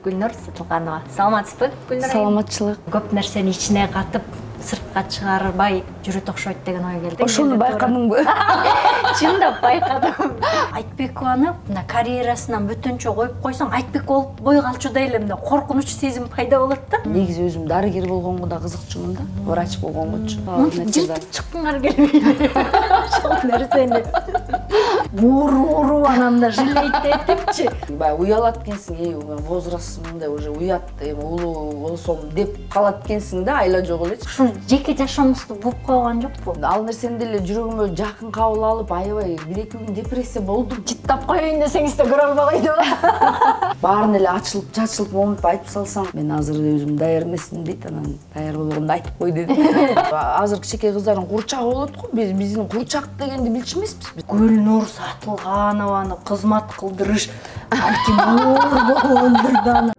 Гүлнур Сатылганова. Саламатсызбы, Гүлнур? Саламатчылык. Көп нерсени ичине катып, сыртка чыгарбай жүрөт окшойт деген ой келди. Ошону байкадыңбы? Чындап байкадым. Айтбекованы мына карьерасынан бүтүнчө коюп койсоң, Айтбек болуп бой калчудай эле мындай коркунуч сезим пайда болот да. Негизи өзүм дарыгер болгонго да кызыкчумун да, врач болгонгочу. Жыртып чыккыңар келбейби? Ошол нерсени. Буру ананда жилейтетипчи. Баягы уялат экенсиң, возраст мындай уже уят, улуу болсом деп калат экенсиң да, айла жок элечи. Ушул жеке жашооңузду буп койгон жокпу? Ал нерсени деле жүрөгүмө жакын кабыл алып, аябай бир-эки күн депрессия болдум. Жыттап коеюн десеңиз да көрө албагайдыбы? Баарын эле ачылып, чачылып момунтип айтып салсаң, мен азыр өзүм даяр эмесмин дейт, анан даяр болгондо айтып кой дедим. Азыр кичинекей кыздардын курчагы болот го, биздин курчак дегенди билчү эмеспиз. Гүлнур Сатылганованы кызмат кылдырыш артимор болгондур да.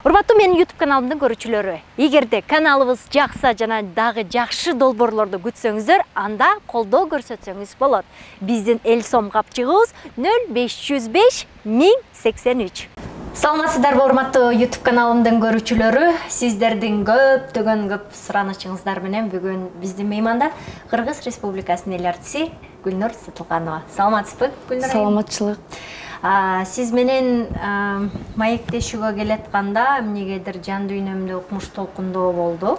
Урматтуу менин YouTube каналымдын көрүүчүлөрү, эгерде каналыбыз жакса жана дагы жакшы долбоорлорду күтсөңүздөр, анда колдоо көрсөтсөңүз болот. Биздин эл сом капчыгыбыз 0505 1083. Саламатсыздарбы, урматтуу YouTube каналымдын көрүүчүлөрү? Сиздердин көп суранычыңыздар менен бүгүн биздин мейманда Кыргыз Республикасынын эл артиси Гүлнур Сатылганова. Саламатсызбы, Гүлнур? Саламатчылык. Сиз менен маектешүүгө келатканда эмнегедир жан дүйнөмдө укмуш толкундоо болду.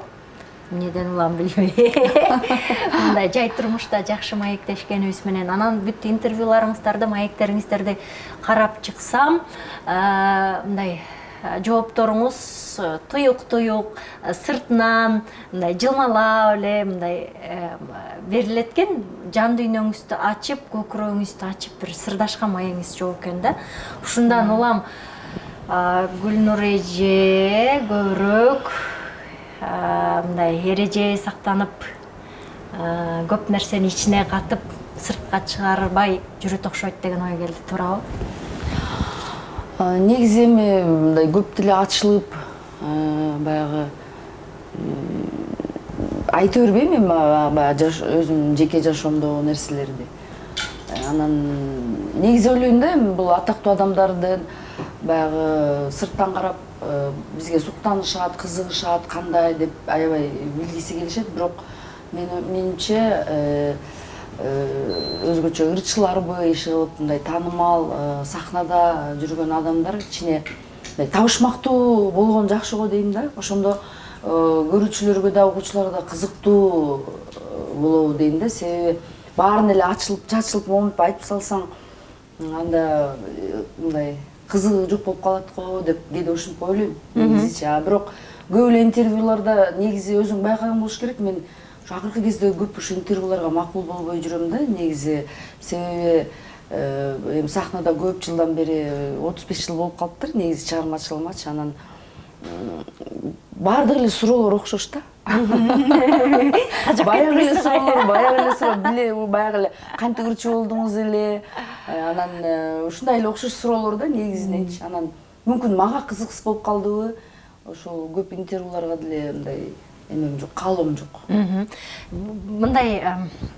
Эмнеден улам билбейм. Мындай жай турмушта жакшы маектешкенибиз менен анан бүт интервьюларыңыздарды, маектериңиздерди карап чыксам, мындай жоопторуңуз туюк, сыртынан мындай жылмалап эле мындай берилет экен. Жан дүйнөңүздү ачып, көкүрөгүңүздү ачып бир сырдашкан маегиңиз жок экен да. Ушундан улам Гүлнур эже көбүрөөк мындай эреже сактанып, көп нерсени ичине катып, сыртка чыгарбай жүрөт окшойт деген ой келди, туурабы? Негизи эми мындай көп деле ачылып, баягы айта бербейм эми баягы өзүмдүн жеке жашоомдогу нерселерди. Анан негизи ойлойм да, эми бул атактуу адамдардын баягы сырттан карап бизге суктанышат, кызыгышат, кандай деп аябай билгиси келишет, бирок менимче өзгөчө ырчыларбы иши кылып мындай таанымал сахнада жүргөн адамдар ичине табышмактуу болгон жакшы го дейм да. Ошондо көрүүчүлөргө да, угуучуларга да кызыктуу болобу дейм да. Себеби баарын эле ачылып, чачылып момунтип айтып салсаң, анда мындай кызыгы жок болуп калат го деп кээде ушинтип ойлойм негизичи. Бирок көп эле интервьюларда негизи өзүң байкаган болуш керек. Мен акыркы кезде көп ушу интервьюларга макул болбой жүрөм да, негизи. Себеби эми сахнада көп жылдан бери 35 жыл болуп калыптыр негизи чыгармачылыгымачы. Анан баардык эле суроолор окшош да. Баягы эле суроо, баягы эле кантип ырчы болдуңуз эле. Анан ушундай эле окшош суроолор да негизиненчи. Анан мүмкүн мага кызыксыз болуп калдыбы, ошол көп интервьюларга деле мындай эмем жок, каалоом жок. Мындай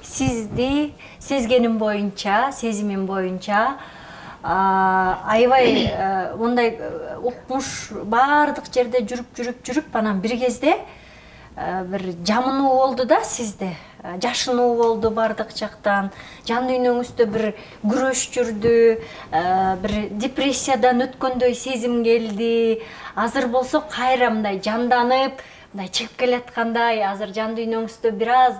сизди сезгеним боюнча, сезимим боюнча аябай мындай укмуш баардык жерде жүрүп анан бир кезде бир жамынуу болду да сизде. Жашынуу болду баардык жактан. Жан дүйнөңүздө бир күрөш жүрдү, бир депрессиядан өткөндөй сезим келди. Азыр болсо кайра мындай жанданып, мындай чыгып келаткандай, азыр жан дүйнөңүздө бир аз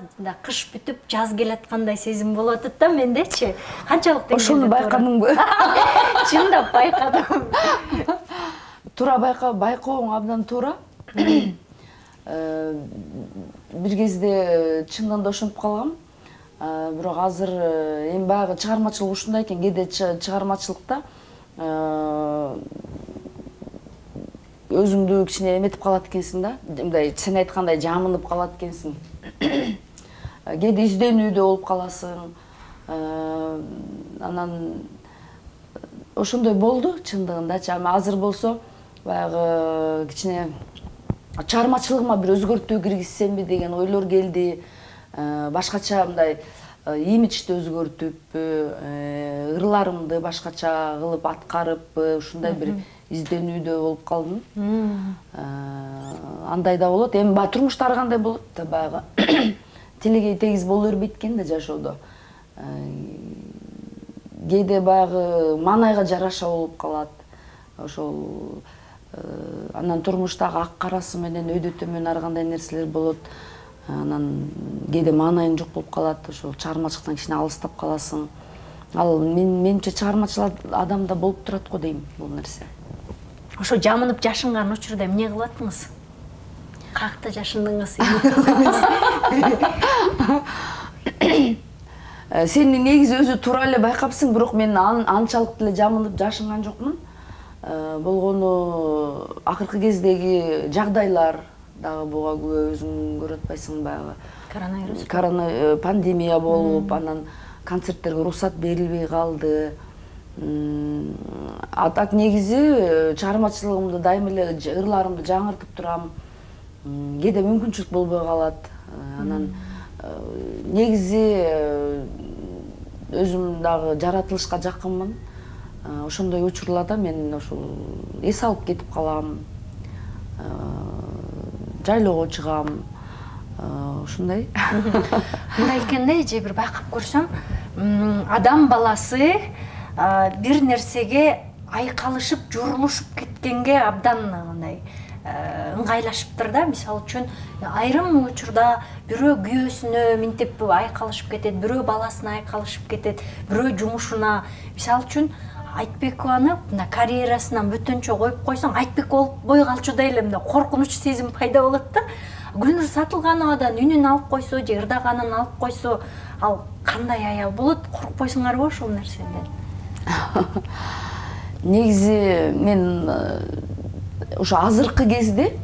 кыш бүтүп, жаз келаткандай сезим болот да мендечи. Канчалык деңгээлде? Ошону байкадыңбы? Чындап байкадым. Туура байкооң абдан туура. Бир кезде чындыгында ошентип калгам. Бирок азыр эми баягы чыгармачылык ушундай экен, кээде чыгармачылыкта өзүңдү кичине эметип калат экенсиң да, мындай сен айткандай жамынып калат экенсиң. Кээде изденүүдө болуп каласың. Анан ошондой болду чындыгындачы. Ама азыр болсо баягы кичине чыгармачылыгыма бир өзгөртүү киргизсемби деген ойлор келди. Башкача мындай имиджди өзгөртүппү, ырларымды башкача кылып аткарыппы, ушундай бир изденүүдө болуп калдым. Андай да болот. Эми баягы турмушта ар кандай болот да, баягы тилегей тегиз боло бербейт экен да жашоодо. Кээде баягы маанайга жараша болуп калат. Ошол анан турмуштагы ак карасы менен өйдөтө менен ар кандай нерселер болот. Анан кээде маанайың жок болуп калат. Ошол чыгармачылыктан кичине алыстап каласың. Ал менимче чыгармачыл адамда болуп турат го дейм бул нерсе. Ошо жамынып жашынган учурда эмне кылаттыңыз? Какта жашындыңыз? Сен негизи өзү туура эле байкапсың, бирок мен анчалык деле жамынып жашынган жокмун. Болгону акыркы кездеги жагдайлар дагы буга күбө, өзүң көрүп атпайсың баягы. Коронавирус. Пандемия болуп, анан концерттерге уруксат берилбей калды. А так негизи чыгармачылыгымды дайыма эле ырларымды жаңыртып турам. Кээде мүмкүнчүлүк болбой калат. Анан негизи өзүм дагы жаратылышка жакынмын. Ошондой учурларда мен ошол эс алып кетип калам. Жайлоого чыгам. Ушундай. Мындай экенде, же бир байкап көрсөм, адам баласы бир нерсеге айкалышып, журулушуп кеткенге абдан мындай ыңгайлашыптыр да. Мисалы үчүн айрым учурда бирөө күйөөсүнө минтип айкалышып кетет, бирөө баласына айкалышып кетет, бирөө жумушуна. Мисалы үчүн Айтбекованы карьерасынан бүтүнчө коюп койсоң, Айтбек болбой калчудай эле коркунуч сезим пайда болот да. Гүлнур Сатылгановадан үнүн алып койсо, же ырдаганын алып койсо, ал кандай аял болот? Коркпойсуңарбы ошол нерседен? Негизи мен ошо азыркы кезде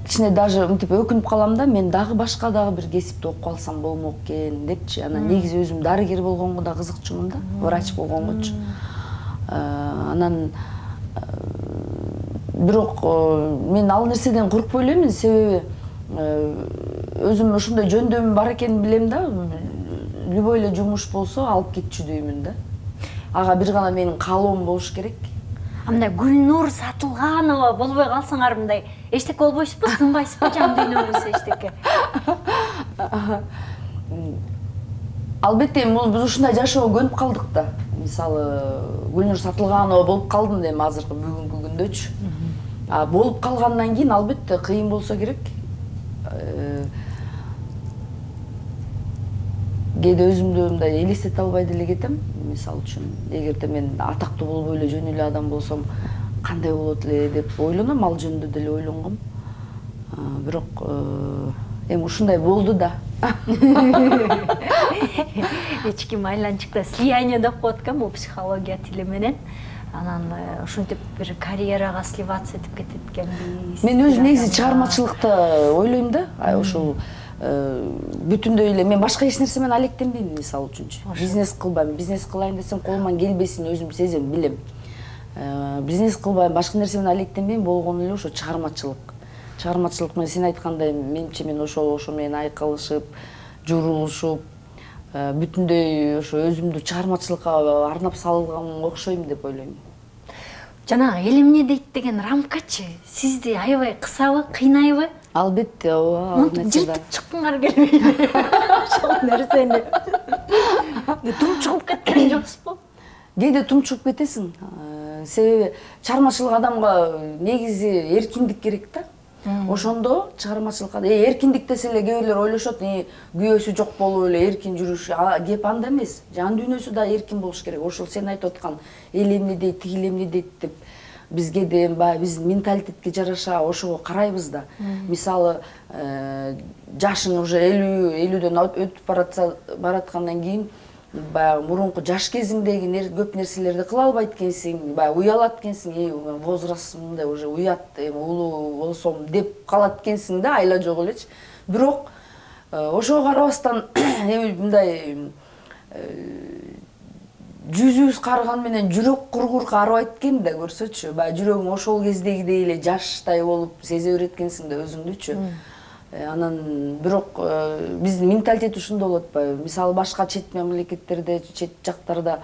кичине даже мынтип өкүнүп калам да, мен дагы башка дагы бир кесипти окуп алсам болмок экен депчи. Анан негизи өзүм дарыгер болгонго да кызыкчумун да, врач болгонгочу. Анан бирок мен ал нерседен коркпой элемин, себеби өзүм ошондой жөндөмүм бар экенин билем да. Любой эле жумуш болсо алып кетчүдөймүн да. Ага бир гана менин каалоом болуш керек. Мындай Гүлнур Сатылганова болбой калсаңар мындай эчтеке болбойсузбу, сынбайсызбы жан дүйнөңүз эчтеке? Албетте, биз ушундай жашоого көнүп калдык да. Мисалы, Гүлнур Сатылганова болуп калдым эми азыркы бүгүнкү күндөчү. Болуп калгандан кийин албетте кыйын болсо керек. Кээде өзүмдү мындай элестете албай деле кетем. Мисалы үчүн, эгерде мен атактуу болбой эле жөн эле адам болсом, кандай болот эле деп ойлоном, ал жөнүндө деле ойлонгом. Бирок эми ушундай болду да. Эч ким айланчыкта слияние деп коет экен бул психология тили менен. Анан ушинтип бир карьерага сливаться этип кетет экенбиз. Мен өзүм негизи чыгармачылыкты ойлойм да. Ошол бүтүндөй эле мен башка эч нерсе менен алектенбейм, мисалы үчүнчү. Бизнес кылбайм, бизнес кылайын десем колуман келбесин өзүм сезем, билем. Бизнес кылбайм, башка нерсе менен алектенбейм, болгону эле ошо чыгармачылык. Чыгармачылык менен сен айткандай, менимче мен ошо менен айкалышып, журулушуп, бүтүндөй ошо өзүмдү чыгармачылыкка арнап салганга окшойм деп ойлойм. Жанагы эл эмне дейт деген рамкачы сизди аябай кысабы, кыйнайбы? Албетте, ооба. Жылтып чыккыңар келбейби? Ошол нерсени. Тумчугуп кеткен жоксузбу? Кээде тумчугуп кетесиң. Себеби чыгармачылык адамга негизи эркиндик керек да. Ошондо чыгармачылыкка эркиндик десе эле кээ бирлер ойлошот, күйөөсү жок болуп эле эркин жүрүш. Кеп анда эмес. Жан дүйнөсү да эркин болуш керек. Ошол сен айтып аткан эл эмне дейт, тигил эмне дейт деп бизге де биздин менталитетке жараша ошого карайбыз да. Мисалы, жашың уже 50-дөн өтүп бараткандан кийин баягы мурунку жаш кезиңдеги көп нерселерди кыла албайт экенсиң, баягы уялат экенсиң, возраст мындай уже уят, улуу болсом деп калат экенсиң да, айла жок элечи. Бирок ошого карабастан мындай жүзүбүз карыган менен жүрөк кургур арыбайт экен да, көрсөчү. Баягы жүрөгүң ошол кездегидей эле жаштай болуп сезе берет экенсиң да өзүңдүчү. Анан бирок биздин менталитет ушундай болуп атпайбы? Мисалы башка чет мамлекеттерде, чет жактарда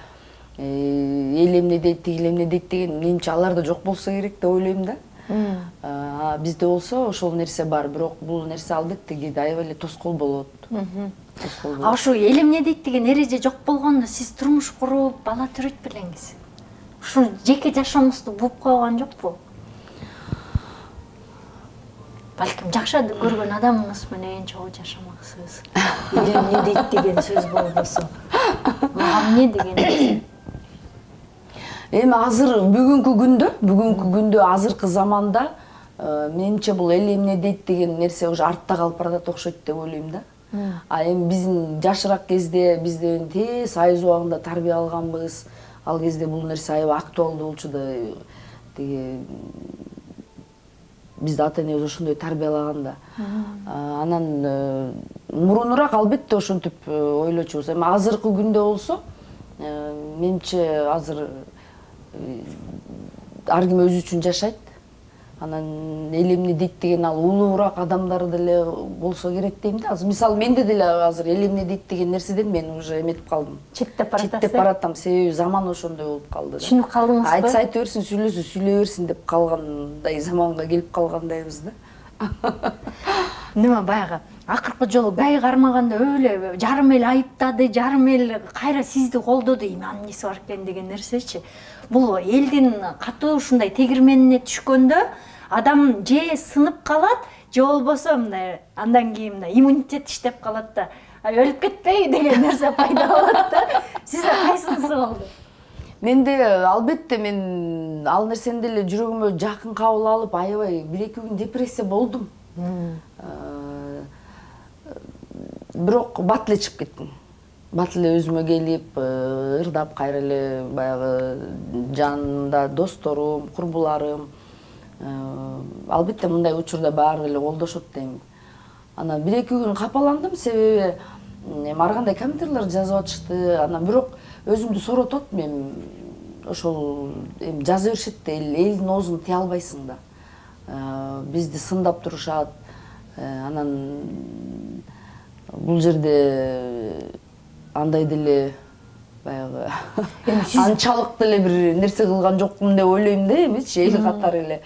эл эмне дейт, тиги эмне дейт деген менимче аларда жок болсо керек деп ойлойм да. Бизде болсо ошол нерсе бар, бирок бул нерсе албетте кээде аябай эле тоскоол болот. Ошо эл эмне дейт деген эреже жок болгондо сиз турмуш куруп, бала төрөйт белеңиз. Ушу жеке жашооңузду буп койгон жокпу? Балким жакшы көргөн адамыңыз менен чогуу жашамаксыз. Эл эмне дейт деген сөз болбосо. Мага эмне деген? Эми азыр бүгүнкү күндө азыркы заманда менимче бул эл эмне дейт деген нерсе уже артта калып баратат окшойт деп ойлойм да. Эми биздин жашыраак кезде бизде тез айыз убагында тарбия алганбыз. Ал кезде бул нерсе аябай актуалдуу болчу да. Тиги бизди ата-энебиз ошондой тарбиялаган да. Анан мурунураак албетте ошентип ойлочубуз. Эми азыркы күндө болсо, менимче азыр ар ким өзү үчүн жашайт. Анан эл эмне дейт деген ал улуураак адамдар деле болсо керек дейм да. Мисалы менде деле азыр эл эмне дейт деген нерседен мен уже эметип калдым. Четтеп баратам, себеби заман ошондой болуп калды да. Түшүнүп калдыңызбы? Айтса айта берсин, сүйлөсө сүйлөй берсин деп калгандай заманга келип калгандайбыз да. Нема баягы акыркы жолу бай кармаганда өлө жарым эл айыптады, жарым эл кайра сизди колдоду, эми эмнеси бар экен деген нерсечи. Бул элдин катуу ушундай тегирменине түшкөндө адам же сынып калат, же болбосо мындай андан кийин мындай иммунитет иштеп калат да. Өлүп кетпей деген нерсе пайда болот да. Сизде кайсынысы болду? Менде албетте мен ал нерсени деле жүрөгүмө жакын кабыл алып, аябай 1-2 күн депрессия болдум. Бирок бат эле чыгып кеттим. Бат эле өзүмө келип, ырдап кайра эле баягы жанымда досторум, курбуларым. Албетте мындай учурда баары эле колдошот дейм. Анан 1-2 күн капаландым, себеби ар кандай комментарийлер жазып атышты. Анан бирок өзүмдү сооротот, мен ошол эми жаза беришет да, элдин оозун тыя албайсың да. Бизди сындап турушат. Анан бул жерде андай деле баягы анчалык деле бир нерсе кылган жокмун деп ойлойм да, эмичи эл катары эле.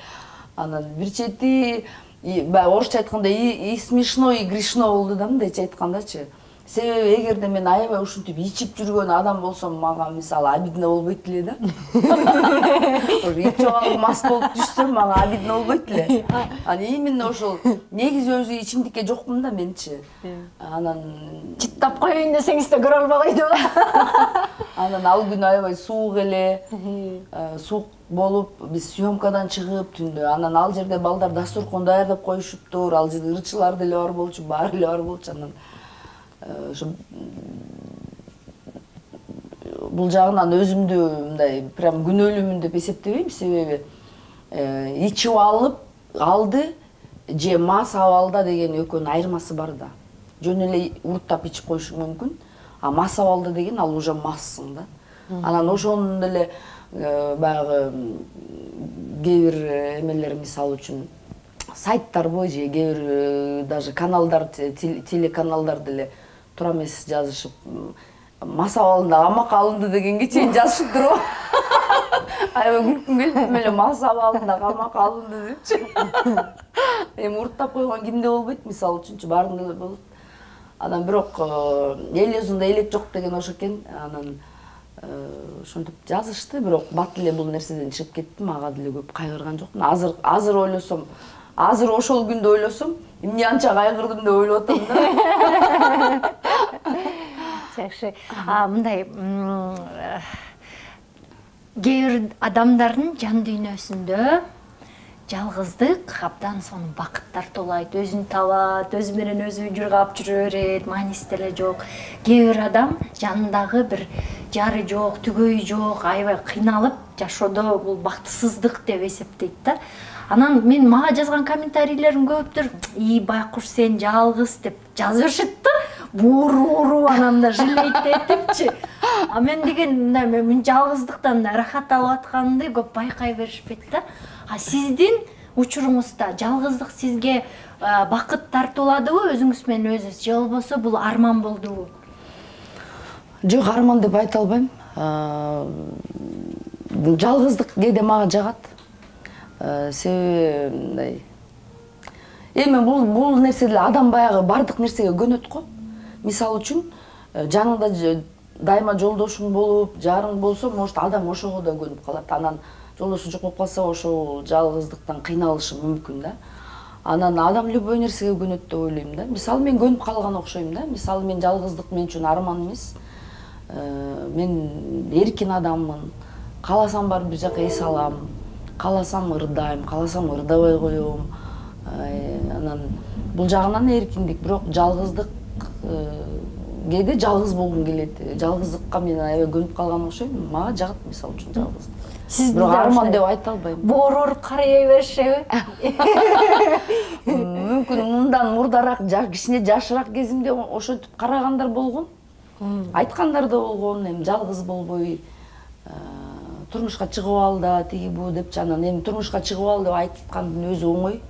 Анан бир чети баягы орусча айтканда и смешно, и грешно болду да, мындайча айткандачы. Себеби эгерде мен аябай ушинтип ичип жүргөн адам болсом, мага мисалы обидно болбойт эле да. Ичип алып мас болуп түшсөм, мага обидно болбойт эле. Анан именно ошол негизи өзү ичимдикке жокмун да менчи. Анан чыттап коеюн десеңиз да көрө албагайдыбы? Анан ал күнү аябай суук эле, суук болуп, биз съемкадан чыгып түндө, анан ал жерде балдар дастуркон даярдап коюшуптур, ал жерде ырчылар деле бар болчу, баары эле бар болчу. Анан бул жагынан өзүмдү мындай прям күнөөлүүмүн деп эсептебейм, себеби ичип алды же мас абалда деген экөөнүн айырмасы бар да. Жөн эле уруттап ичип коюшуң мүмкүн, а мас абалда деген ал уже массың да. Анан ошонун деле баягы кээ бир эмелер, мисалы үчүн сайттарбы же кээ бир даже каналдар, телеканалдар деле тура эмес жазышып, мас абалында камакка алынды дегенге чейин жазышып туруп. Аябай күлкүм келип эле мас абалында камакка алынды депчи. Эми уруттап койгон кимде болбойт, мисалы үчүнчү, баарында эле болот. Анан бирок эл өзүндө элек жок деген ошо экен. Анан ошентип жазышты, бирок бат эле бул нерседен чыгып кеттим, ага деле көп кайгырган жокмун. Азыр ойлосом, азыр ошол күндө ойлосом, эмне анча кайгырдым деп ойлоп атам да. Жакшы. Мындай кээ бир адамдардын жан дүйнөсүндө жалгыздык абдан сонун бакыт тартуулайт, өзүн табат, өзү менен өзү жыргап жүрө берет, мааниси деле жок. Кээ бир адам жанындагы бир жары жок, түгөйү жок, аябай кыйналып жашоодо бул бактысыздык деп эсептейт да. Анан мага жазган комментарийлерим көптөр байкуш сен жалгыз деп жазып беришет да. Бууру анан да жылейт этипчи. А мен деген мен жалгыздыктан рахат алып атканымды көп байкай беришпейт да. А сиздин учуруңузда жалгыздык сизге бакыт тартууладыбы өзүңүз менен өзүңүз, же болбосо бул арман болдубу? Жок, арман деп айта албайм. Жалгыздык кээде мага жагат. Себеби мындай. Эми бул нерсе деле адам баягы бардык нерсеге көнөт го. Мисалы үчүн, жаныңда дайыма жолдошуң болуп, жарың болсо, может адам ошого да көнүп калат. Анан жолдошу жок болуп калса, ошол жалгыздыктан кыйналышы мүмкүн да. Анан адам любой нерсеге көнөт деп ойлойм да. Мисалы мен көнүп калган окшойм да. Мисалы мен жалгыздык мен үчүн арман эмес. Мен эркин адаммын. Кааласам барып бир жака эс алам. Кааласам ырдайм, кааласам ырдабай коем. Анан бул жагынан эркиндик, бирок жалгыздык кээде жалгыз болгум келет. Жалгыздыкка мен аябай көнүп калган окшойм. Мага жагат мисалы үчүн жалгыздык. Бирок арман деп айта албайм. Боор карай беришеби? Мүмкүн мындан мурдараак, кичине жашыраак кезимде ошентип карагандар болгон. Айткандар да болгон, эми жалгыз болбой турмушка чыгып ал да тиги бу депчи. Анан эми турмушка чыгып ал деп айткандын өзү оңой.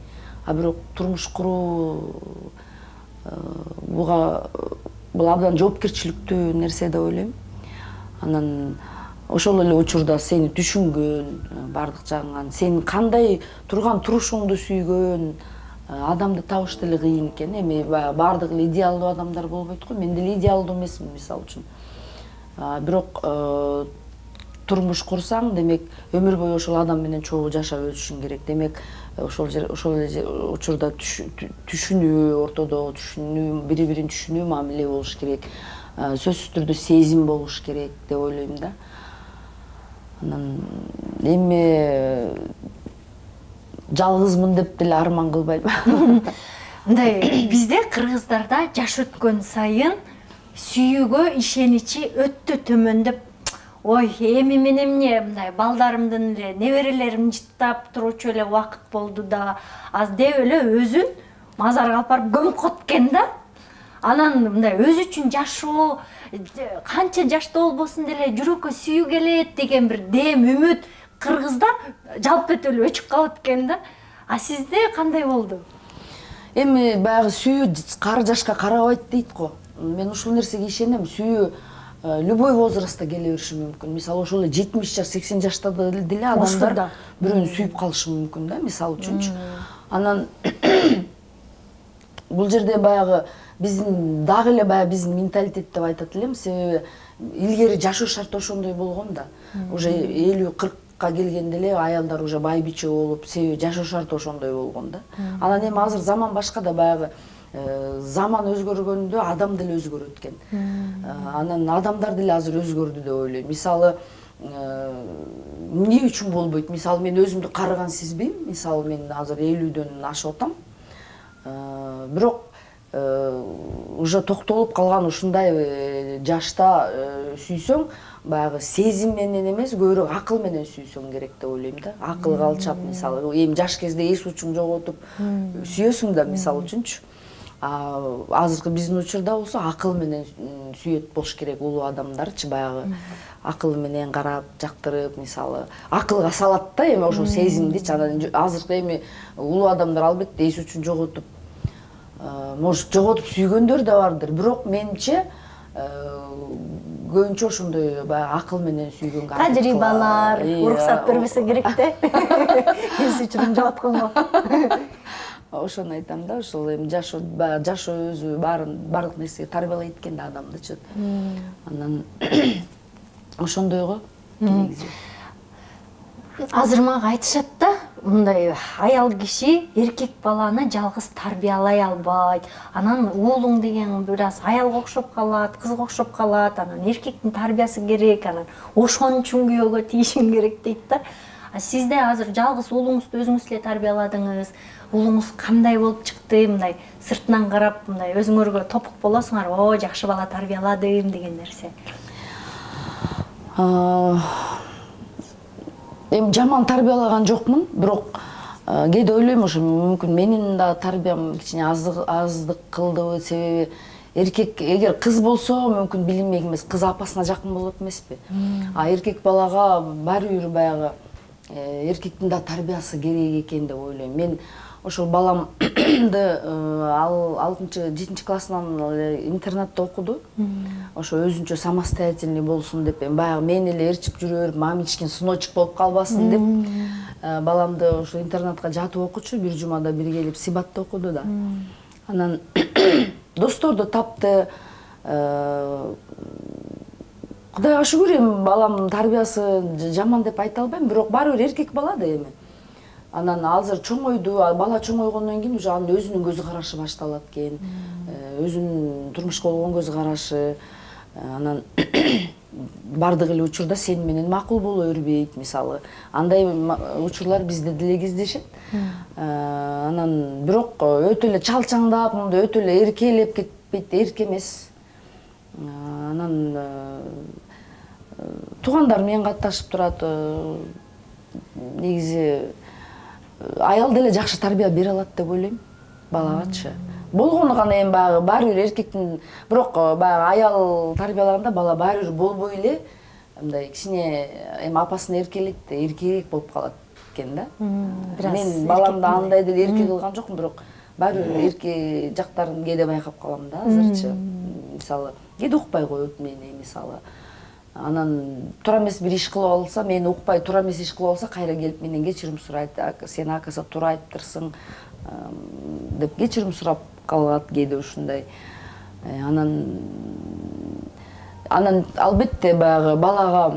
А бирок турмуш куруу бул абдан жоопкерчиликтүү нерсе деп ойлойм. Анан ошол эле учурда сени түшүнгөн, бардык жагыңан, сенин кандай турган турушуңду сүйгөн адамды табыш деле кыйын экен. Эми бардык эле идеалдуу адамдар болбойт го. Мен деле идеалдуу эмесмин мисалы үчүн. Бирок турмуш курсаң, демек өмүр бою ошол адам менен чогуу жашап өтүшүң керек. Демек ошол эле учурда түшүнүү, ортодо түшүнүү, бири-бирин түшүнүү мамиле болуш керек. Сөзсүз түрдө сезим болуш керек деп ойлойм да. Анан эми жалгызмын деп деле арман кылбайм. Мындай бизде кыргыздарда жаш өткөн сайын сүйүүгө ишеничи өтө төмөндөп, ой, эми мен эмне мындай балдарымдын эле неберелерим жыттап туручу эле убакыт болду да, аз деп эле өзүн мазарга алып барып көмүп коет экен да. Анан мындай өзү үчүн жашоо, канча жаштуу болбосун деле жүрөккө сүйүү келет деген бир дем, үмүт кыргызда жалпы эле өчүп калат экен да. А сизде кандай болду? Эми баягы сүйүү кары жашка карабайт дейт го. Мен ушул нерсеге ишенем. Сүйүү любой возрастта келе бериши мүмкүн. Мисалы ошол 70 жаш, 80 жашта деле адамдар бирөөнү сүйүп калышы мүмкүн да, мисалы үчүнчү. Анан бул жерде баягы биздин дагы эле баягы биздин менталитет деп айтат элем. Себеби илгери жашоо шарты ошондой болгон да. Уже 50-40ка келгенде эле аялдар уже бай биче болуп, себеби жашоо шарты ошондой болгон да. Анан эми азыр заман башка да, баягы заман өзгөргөндө адам деле өзгөрөт экен. Анан адамдар деле азыр өзгөрдү деп ойлойм. Мисалы эмне үчүн болбойт? Мисалы мен өзүмдү карыган сезбейм. Мисалы мен азыр 50дөн ашып атам. Бирок уже токтолуп калган ушундай жашта сүйсөң, баягы сезим менен эмес, көбүрөөк акыл менен сүйсөң керек деп ойлойм да. Акылга алчап, мисалы эми жаш кезде эс учуң жоготуп сүйөсүң да, мисалы үчүнчү. Азыркы биздин учурда болсо акыл менен сүйөт болуш керек улуу адамдарчы, баягы акыл менен карап, жактырып, мисалы акылга салат да эми ошол сезимдичи. Анан азыркы эми улуу адамдар албетте эс учун жоготуп, может жоготуп сүйгөндөр да бардыр. Бирок менимче көбүнчө ошондой баягы акыл менен сүйгөнгө тажрыйбалар уруксат бербесе керек да. Эс учун жоготконго. Ошону айтам да, ошол эми жашоо өзү баардык нерсеге тарбиялайт экен да адамдычы. Анан ошондойго негизи. Азыр мага айтышат да, мындай аял киши эркек баланы жалгыз тарбиялай албайт. Анан уулуң деген бир аз аялга окшоп калат, кызга окшоп калат. Анан эркектин тарбиясы керек, анан ошон үчүн күйөөгө тийишиң керек дейт да. Сизде азыр жалгыз уулуңузду өзүңүз эле тарбияладыңыз. Уулуңуз кандай болуп чыкты? Мындай сыртынан карап, мындай өзүңөргө топук болосуңар. О, жакшы бала тарбияладым деген нерсе. Эми жаман тарбиялаган жокмун, бирок кээде ойлойм, ошо мүмкүн менин да тарбиям кичине аздык кылдыбы, себеби эркек эгер кыз болсо мүмкүн билинбек эмес, кыз апасына жакын болот эмеспи. А эркек балага баары бир баягы эркектин да тарбиясы керек экен деп ойлойм. Мен ошол баламды 6-7 классынан интернатта окуду. Ошо өзүнчө самостоятельный болсун деп, баягы мен эле ээрчип жүрө берип, мамин кичкен сыночек болуп калбасын деп, баламды ошо интернатка жатып окучу, бир жумада бир келип Сибатта окуду да. Анан досторду тапты. Кудайга шүгүр, эми баламдын тарбиясы жаман деп айта албайм, бирок баары бир эркек бала да эми. Анан азыр чоңойду, бала чоңойгондон кийин уже анын өзүнүн көз карашы башталат экен. Өзүнүн турмушка болгон көз карашы. Анан бардык эле учурда сени менен макул боло бербейт, мисалы. Андай учурлар бизде деле кездешет. Анан бирок өтө эле чалчаңдап, мындай өтө эле эркелеп кетпейт, эрке эмес. Анан туугандар менен катташып турат. Негизи аял деле жакшы тарбия бере алат деп ойлойм балагачы. Болгону гана эми баары бир эркектин, бирок баягы аял тарбиялаганда бала баары бир болбой эле мындай кичине эми апасына эркерээк болуп калат экен да. Мен баламды андай деле эрке кылган жокмун, бирок баары бир эрке жактарын кээде байкап калам да азырчы. Мисалы, кээде укпай коет мени, мисалы. Анан туура эмес бир иш кылып алса, мени укпай туура эмес иш кылып алса, кайра келип менен кечирим сурайт. Сен акаса туура айттырсың деп кечирим сурап калат кээде ушундай. Анан албетте баягы балага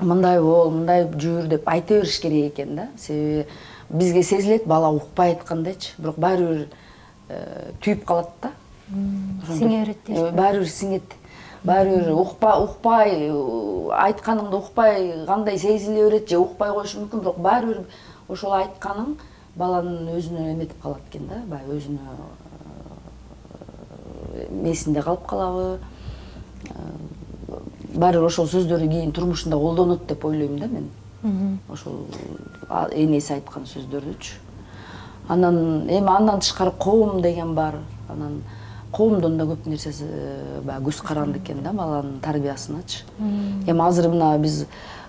мындай бол, мындай жүр деп айта бериш керек экен да. Себеби бизге сезилет бала укпай айткандайчы, бирок баары бир түйүп калат да. Сиңе берет дейсиз. Баары бир сиңет. Баары бир укпай айтканыңды укпай кандай сезиле берет же укпай коюшу мүмкүн, бирок баары бир ошол айтканың баланын өзүнө эметип калат экен да, баягы өзүнө месинде калып калабы. Баары бир ошол сөздөрдү кийин турмушунда колдонот деп ойлойм да мен. Ошол энеси айткан сөздөрдүчү. Анан эми андан тышкары коом деген бар. Анан коомдон да көп нерсеси баягы көз каранды экен да баланын тарбиясыначы. Эми азыр мына биз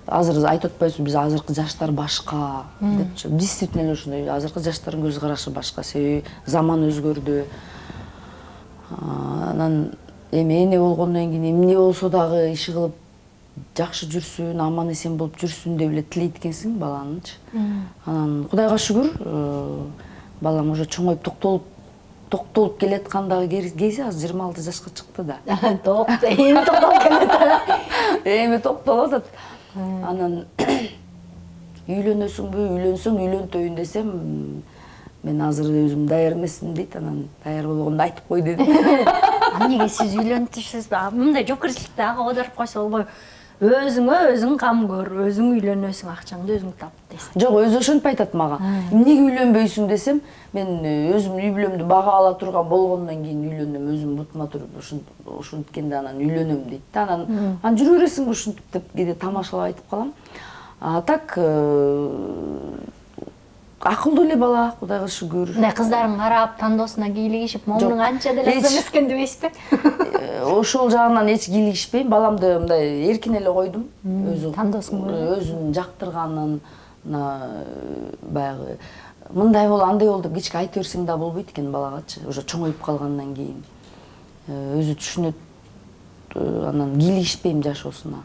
азыр айтып атпайбызбы, биз азыркы жаштар башка депчи. Действительно эле ошондой, азыркы жаштардын көз карашы башка, себеби заман өзгөрдү. Анан эми эне болгондон кийин эмне болсо дагы иши кылып жакшы жүрсүн, аман эсен болуп жүрсүн деп эле тилейт экенсиң баланычы. Анан Кудайга шүгүр, балам уже чоңоюп токтолуп келаткандагы кези азыр 26 жашка чыкты да. Эми токтолуп келет. Эми токтолуп атат. Анан үйлөнөсүңбү, үйлөнсөң үйлөнтөйүн десем, мен азыр өзүм даяр эмесмин дейт. Анан даяр болгондо айтып кой дедим. Эмнеге сиз үйлөнтүшсүзбү? Мындай жоопкерчиликти ага оодарып койсо болбойбу? Өзүң кам көр, өзүң үйлөнөсүң, акчаңды өзүң тап дейсиң. Жок, өзү ошентип айтат мага. Эмнеге үйлөнбөйсүң десем, мен өзүм үй бүлөмдү бага ала турган болгондон кийин үйлөндүм, өзүм бутума туруп ушинткенде анан үйлөнөм дейт да. Анан жүрө бересиңби ушинтип деп кээде тамашалап айтып калам. А так акылдуу эле бала, Кудайга шүгүр. Мындай кыздарын карап, тандоосуна кийлигишип, момунуң анча деле кыз эмес экен дебейсизби? Ошол жагынан эч кийлигишпейм. Баламды мындай эркин эле койдум. Өзү тандоосун койдум. Өзүн жактырганын баягы мындай бол, андай бол деп кичке айта берсең да болбойт экен балагачы. Уже чоңоюп калгандан кийин өзү түшүнөт. Анан кийлигишпейм жашоосуна.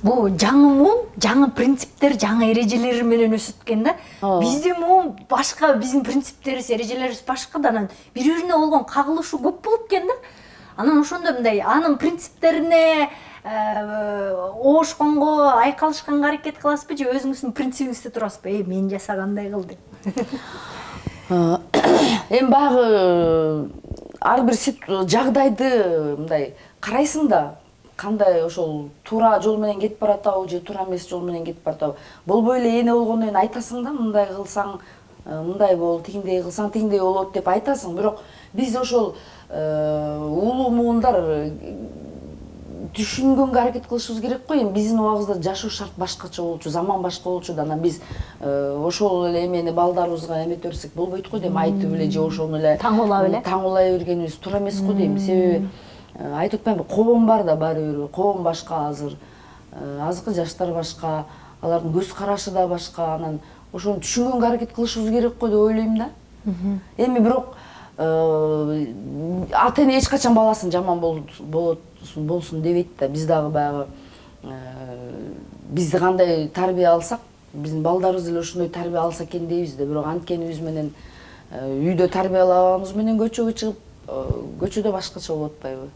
Бул жаңы муун, жаңы принциптер, жаңы эрежелер менен өсүткөн да. Биздин муун башка, биздин принциптерибиз, эрежелерибиз башка да, анан бири-бирине болгон кагылышуу көп болуп экен да. Анан ошондо мындай анын принциптерине оошконго, айкалышканга аракет кыласызбы же өзүңүздүн принцибиңизде турасызбы? Мен жасагандай кыл деп. Эми баягы ар бир жагдайды мындай карайсың да, кандай ошол туура жол менен кетип баратабы же туура эмес жол менен кетип баратабы болбой эле эне болгондон кийин айтасың да, мындай кылсаң мындай болот, тигиндей кылсаң тигиндей болот деп айтасың. Бирок биз ошол улуу муундар түшүнгөнгө аракет кылышыбыз керек го. Эми биздин убагыбызда жашоо шарт башкача болчу, заман башка болчу да, анан биз ошол эле эмени балдарыбызга эмете берсек болбойт го дейм, айтып эле же ошону эле таңуулай бергенибиз туура эмес го дейм. Себеби айтып атпаймынбы, коом бар да баары бир, коом башка азыр. Азыркы жаштар башка, алардын көз карашы да башка. Анан ошону түшүнгөнгө аракет кылышыбыз керек го деп ойлойм да. Эми бирок ата эне эч качан баласын жаман болсун дебейт да. Биз дагы баягы биз кандай тарбия алсак, биздин балдарыбыз эле ошондой тарбия алса экен дейбиз да. Бирок анткенибиз менен үйдө тарбиялабагыбыз менен көчөгө чыгып, көчөдө башкача болуп атпайбы?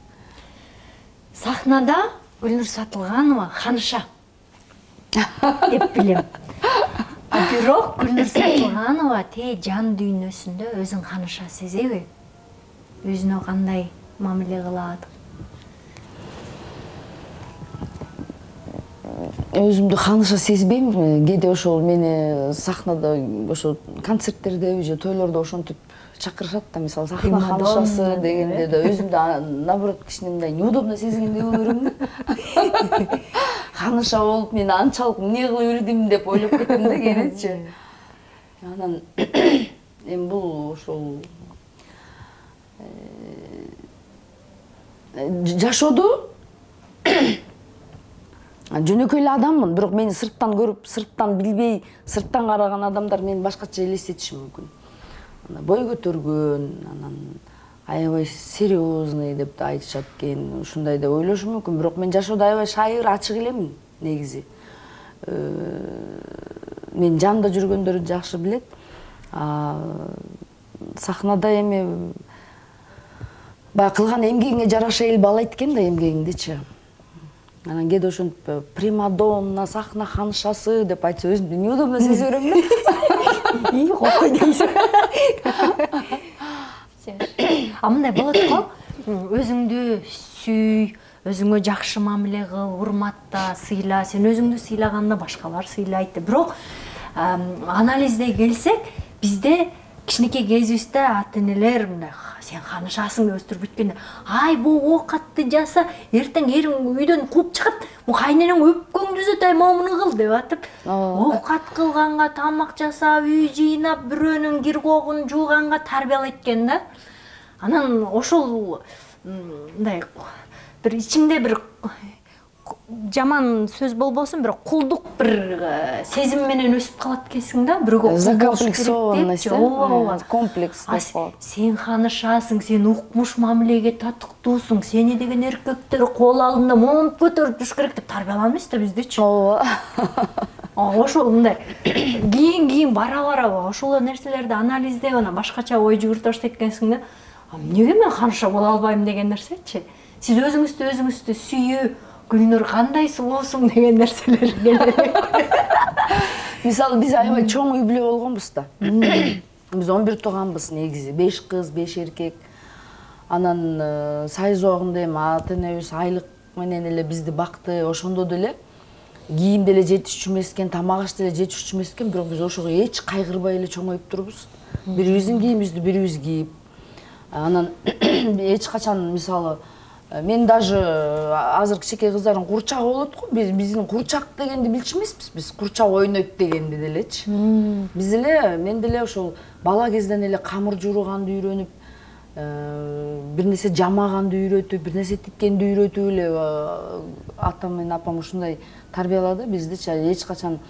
Сахнада Гүлнур Сатылганова ханыша деп билем. Бирок Гүлнур Сатылганова жан дүйнөсүндө өзүн ханыша сезеби? Өзүнө кандай мамиле кылат? Өзүмдү ханыша сезбейм. Кээде ошол мени сахнада, ошол концерттерде же тойлордо ошентип чакырышат да, мисалы сахна ханышасы дегенде да өзүмдү наоборот кичине мындай неудобно сезгендей боло берем да. Ханыша болуп мен анчалык эмне кылып жүрдүм деп ойлоп кеттим да кенетчи. Анан эми бул ошол жашоодо жөнөкөй эле адаммын, бирок мени сырттан көрүп, сырттан билбей, сырттан караган адамдар мени башкача элестетиши мүмкүн. Бой көтөргөн, анан аябай серьезный деп да айтышат экен, ушундай деп ойлошу мүмкүн. Бирок мен жашоодо аябай шайыр, ачык элемин негизи. Мен жанында жүргөндөрү жакшы билет. Сахнада эми баягы кылган эмгегиңе жараша эл баалайт экен да, эмгегиңдичи. Анан кээде ошентип примадонна, сахна ханышасы деп айтса өзүмдү неудобно сезе берем да. Кокой дейсиң. Мындай болот го, өзүңдү сүй, өзүңө жакшы мамиле кыл, урматта, сыйла. Сен өзүңдү сыйлаганда башкалар сыйлайт. Бирок анализде келсек, бизде кичинекей кезибизде ата-энелер мындай сен ханышасың деп өстүрүп бүткөндө, ай бул оокатты жаса, эртең эриң үйдөн кууп чыгат, бул кайненең өпкөңдү үзөт, ай момуну кыл деп атып, оокат кылганга, тамак жасап, үй жыйнап, бирөөнүн кир когун жууганга тарбиялайт экен да. Анан ошол мындай бир ичиңде бир жаман сөз болбосун, бирок кулдук бир сезим менен өсүп калат экенсиң да, бирөөгө закомплексованность, комплекс деп коет. Сен ханышасың, сен укмуш мамилеге татыктуусуң, сени деген эркектер кол алдында момунт көтөрүп туруш керек деп тарбияланбайбыз да биздичи. Ошол мындай кийин бара ошол нерселерди анализдеп, анан башкача ой жүгүртө баштайт экенсиң да. Эмнеге мен ханыша боло албайм деген нерсечи. Сиз өзүңүздү сүйүү, Гүлнур кандай сулуусуң деген нерселер келет. Мисалы биз аябай чоң үй бүлө болгонбуз да. Биз 11 тууганбыз негизи, 5 кыз, 5 эркек. Анан сайыз убагында эми ата-энебиз айлык менен эле бизди бакты, ошондо деле кийим деле жетишчү эмес экен, тамак аш деле жетишчү эмес экен, бирок биз ошого эч кайгырбай эле чоңоюп турбуз. Бирибиздин кийимибизди бирибиз кийип. Анан эч качан мисалы мен даже азыр кичинекей кыздардын курчагы болот го, биздин курчак дегенди билчү эмеспиз, биз курчак ойнойт дегенди делечи. Биз эле, мен деле ошол бала кезден эле камыр жууруганды үйрөнүп, бир нерсе жамаганды үйрөтүп, бир нерсе тиккенди үйрөтүп эле атам менен апам ушундай тарбиялады биздичи. Эч качан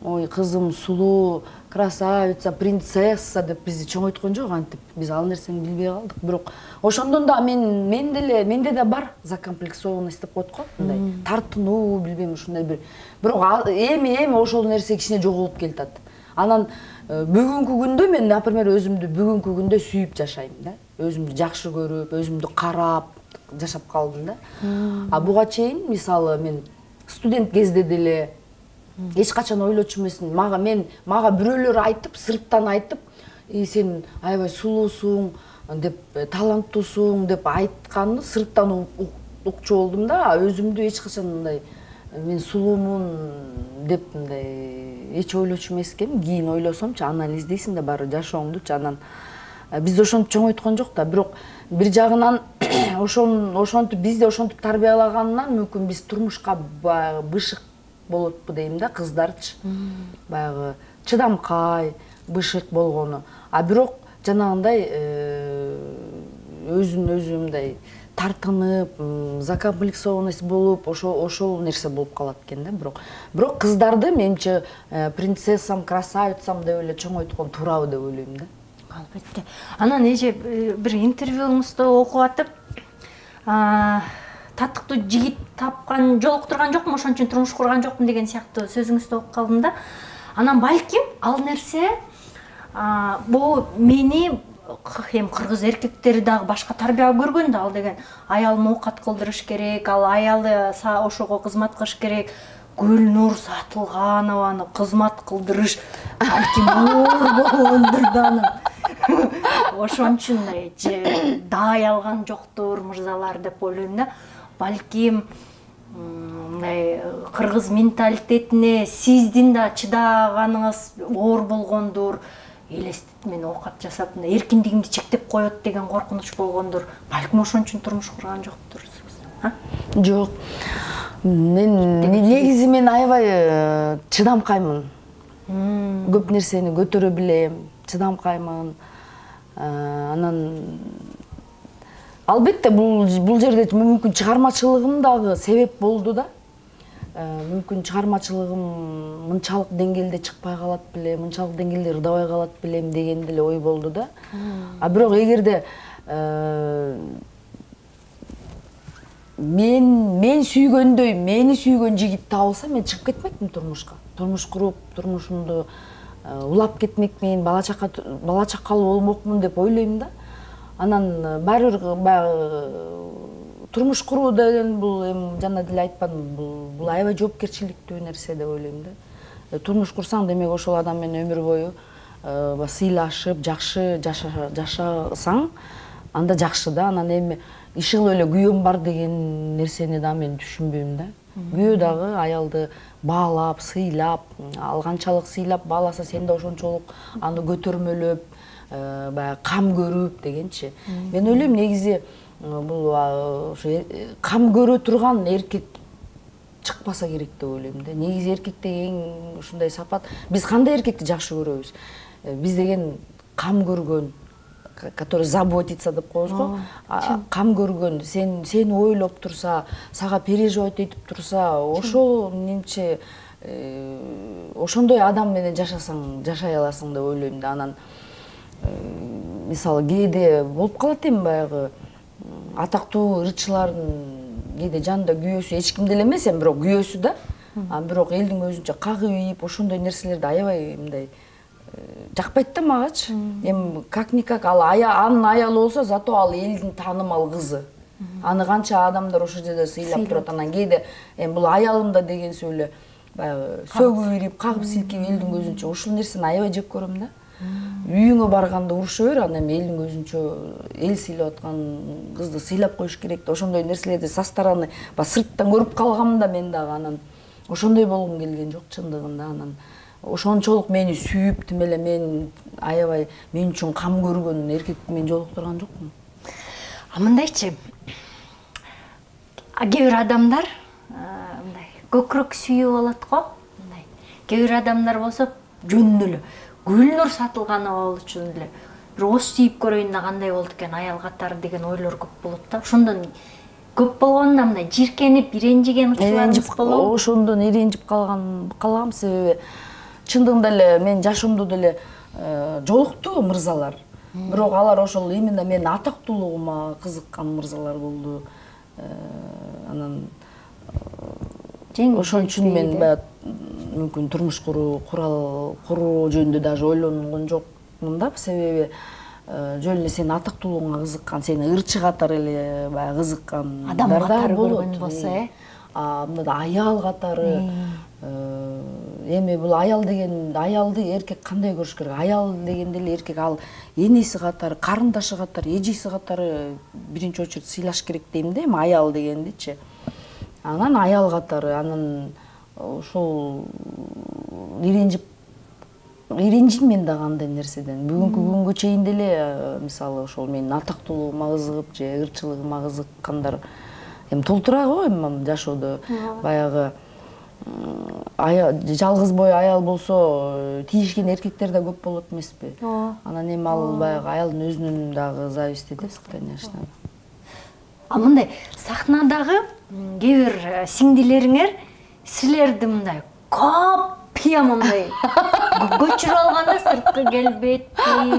ой кызым сулуу, красавица, принцесса деп бизди чоңойткон жок, антип биз ал нерсени билбей калдык. Бирок ошондон да менде да бар закомплексованность деп коет го, мындай тартынуу, билбейм ушундай бир. Бирок эми ошол нерсе кичине жоголуп келатат. Анан бүгүнкү күндө мен, например, өзүмдү бүгүнкү күндө сүйүп жашайм да. Өзүмдү жакшы көрүп, өзүмдү карап жашап калдым да. Буга чейин мисалы мен студент кезде деле эч качан ойлочу эмесмин. Мага бирөөлөр айтып, сырттан айтып, сен аябай сулуусуң деп, таланттуусуң деп айтканды сырттан укчу болдум да, өзүмдү эч качан мындай мен сулуумун деп мындай эч ойлочу эмес экенмин. Кийин ойлосомчу, анализдейсиң да баары жашооңдучу, анан бизди ошентип чоңойткон жок да, бирок бир жагынан ошентип бизди ошентип тарбиялаганынан мүмкүн биз турмушка баягы бышык болотпу дейм да, кыздарчы. Баягы чыдамкай, бышык болгону. А бирок жанагындай өзүн-өзү мындай тартынып, закомплексованность болуп, ошол нерсе болуп калат экен да. Бирок кыздарды менимче принцессам, красавицам деп эле чоңойткон туурабы деп ойлойм да. Албетте. Анан эже бир интервьюңузду окуп атып, татыктуу жигит тапкан, жолуктурган жокмун, ошон үчүн турмуш курган жокмун деген сыяктуу сөзүңүздү окуп калдым да. Анан балким ал нерсе бул мени эми кыргыз эркектери дагы башка тарбия көргөн да, ал деген аялын оокат кылдырыш керек, ал аялы ошого кызмат кылыш керек. Гүлнур Сатылганованы кызмат кылдырыш балким оор болгондур да анан. Ошон үчүн дай алган жоктур мырзалар деп ойлойм да. Балким кыргыз менталитетине сиздин да чыдаганыңыз оор болгондур. Элестет мен оокат жасап эркиндигимди чектеп коет деген коркунуч болгондур. Балким ошон үчүн турмуш курган жоктурсуз. Жок. Мен негизи мен аябай чыдамкаймын. Көп нерсени көтөрө билем, чыдамкаймын. Анан албетте бул жерде мүмкүн чыгармачылыгым дагы себеп болду да. Мүмкүн чыгармачылыгым мынчалык деңгээлде чыкпай калат белем, мынчалык деңгээлде ырдабай калат белем деген деле ой болду да. А бирок эгерде мен сүйгөндөй, мени сүйгөн жигит табылса, мен чыгып кетмекмин турмушка. Турмуш куруп, турмушумду улап кетмекмин, бала чакалуу болмокмун деп ойлойм да. Анан баары турмуш куруу деген бул эми жана деле айтпадым, бул аябай жоопкерчиликтүү нерсе деп ойлойм да. Турмуш курсаң, демек ошол адам менен өмүр бою сыйлашып, жакшы жашасаң, анда жакшы да. Анан эми иши кылып эле күйөөм бар деген нерсени да мен түшүнбөйм да. Күйөө дагы аялды баалап, сыйлап, ал канчалык сыйлап бааласа, сен да ошончолук аны көтөрмөлөп, баягы кам көрүп дегенчи. Мен ойлойм негизи бул кам көрө турган эркек чыкпаса керек деп ойлойм да. Негизи эркекте эң ушундай сапат. Биз кандай эркекти жакшы көрөбүз? Биз деген кам көргөн, который заботится деп коебуз го. Кам көргөн, сени ойлоп турса, сага переживать этип турса, ошол менимче ошондой адам менен жашасаң, жашай аласың деп ойлойм да. Анан мисалы кээде болуп калат эми баягы атактуу ырчылардын кээде жанында күйөөсү эч кимде эле эмес, эми бирок күйөөсү да. Бирок элдин көзүнчө кагып ийип, ошондой нерселерди аябай мындай жакпайт да магачы. Эми как-никак анын аялы болсо, зато ал элдин таанымал кызы. Аны канча адамдар ошол жерде сыйлап турат. Анан кээде эми бул аялымда деген сөйлө баягы сөгүп ирип, кагып силкип элдин көзүнчө ошол нерсени аябай жек көрөм да. Үйүңө барганда уруша бер, анан элдин көзүнчө эл сыйлап аткан кызды сыйлап коюш керек да. Ошондой нерселерди со стороны сырттан көрүп калгам да мен дагы. Анан ошондой болгум келген жок чындыгында. Анан ошончолук мени сүйүп, тим эле мен аябай мен үчүн кам көргөн эркекти мен жолуктурган жокмун. Мындайчы, кээ бир адамдар мындай көкүрөк сүйүп алат го. Мындай кээ бир адамдар болсо жөн эле Гүлнур Сатылганова үчүн эле бир ос тийип көрөйүн да кандай болду экен аял катары деген ойлор көп болот да. Ошондон көп болгонунда мындай жиркенип, иренжиген учурларыңыз болобу? Ошондон иренжип калгам, себеби чындыгында эле мен жашоомдо деле жолукту мырзалар. Бирок алар ошол именно менин атактуулугума кызыккан мырзалар болду. Анан ошон үчүн мен мүмкүн турмуш куруу жөнүндө даже ойлонгон жокмун да. Себеби жөн эле сенин атактуулугуңа кызыккан, сени ырчы катары эле баягы кызыккан адам катары көргөн болсо, мында аял катары эми бул аял деген, аялды эркек кандай көрүш керек? Аял дегенде эле эркек ал энеси катары, карындашы катары, эжеси катары биринчи очередь сыйлаш керек дейм да, эми аял дегендичи. Анан аял катары, анан ошол иренжим мен да кандай нерседен. Бүгүнкү күнгө чейин деле мисалы ошол менин атактуулугума кызыгып же ырчылыгыма кызыккандар эми толтура го эми жашоодо. Баягы жалгыз бой аял болсо тийишкен эркектер да көп болот эмеспи? Анан эми ал баягы аялдын өзүнүн дагы зависти да, конечно. А мындай сахнадагы кээ бир сиңдилериңер силерди мындай капия мындай көчүрүп алганда сырткы келбети,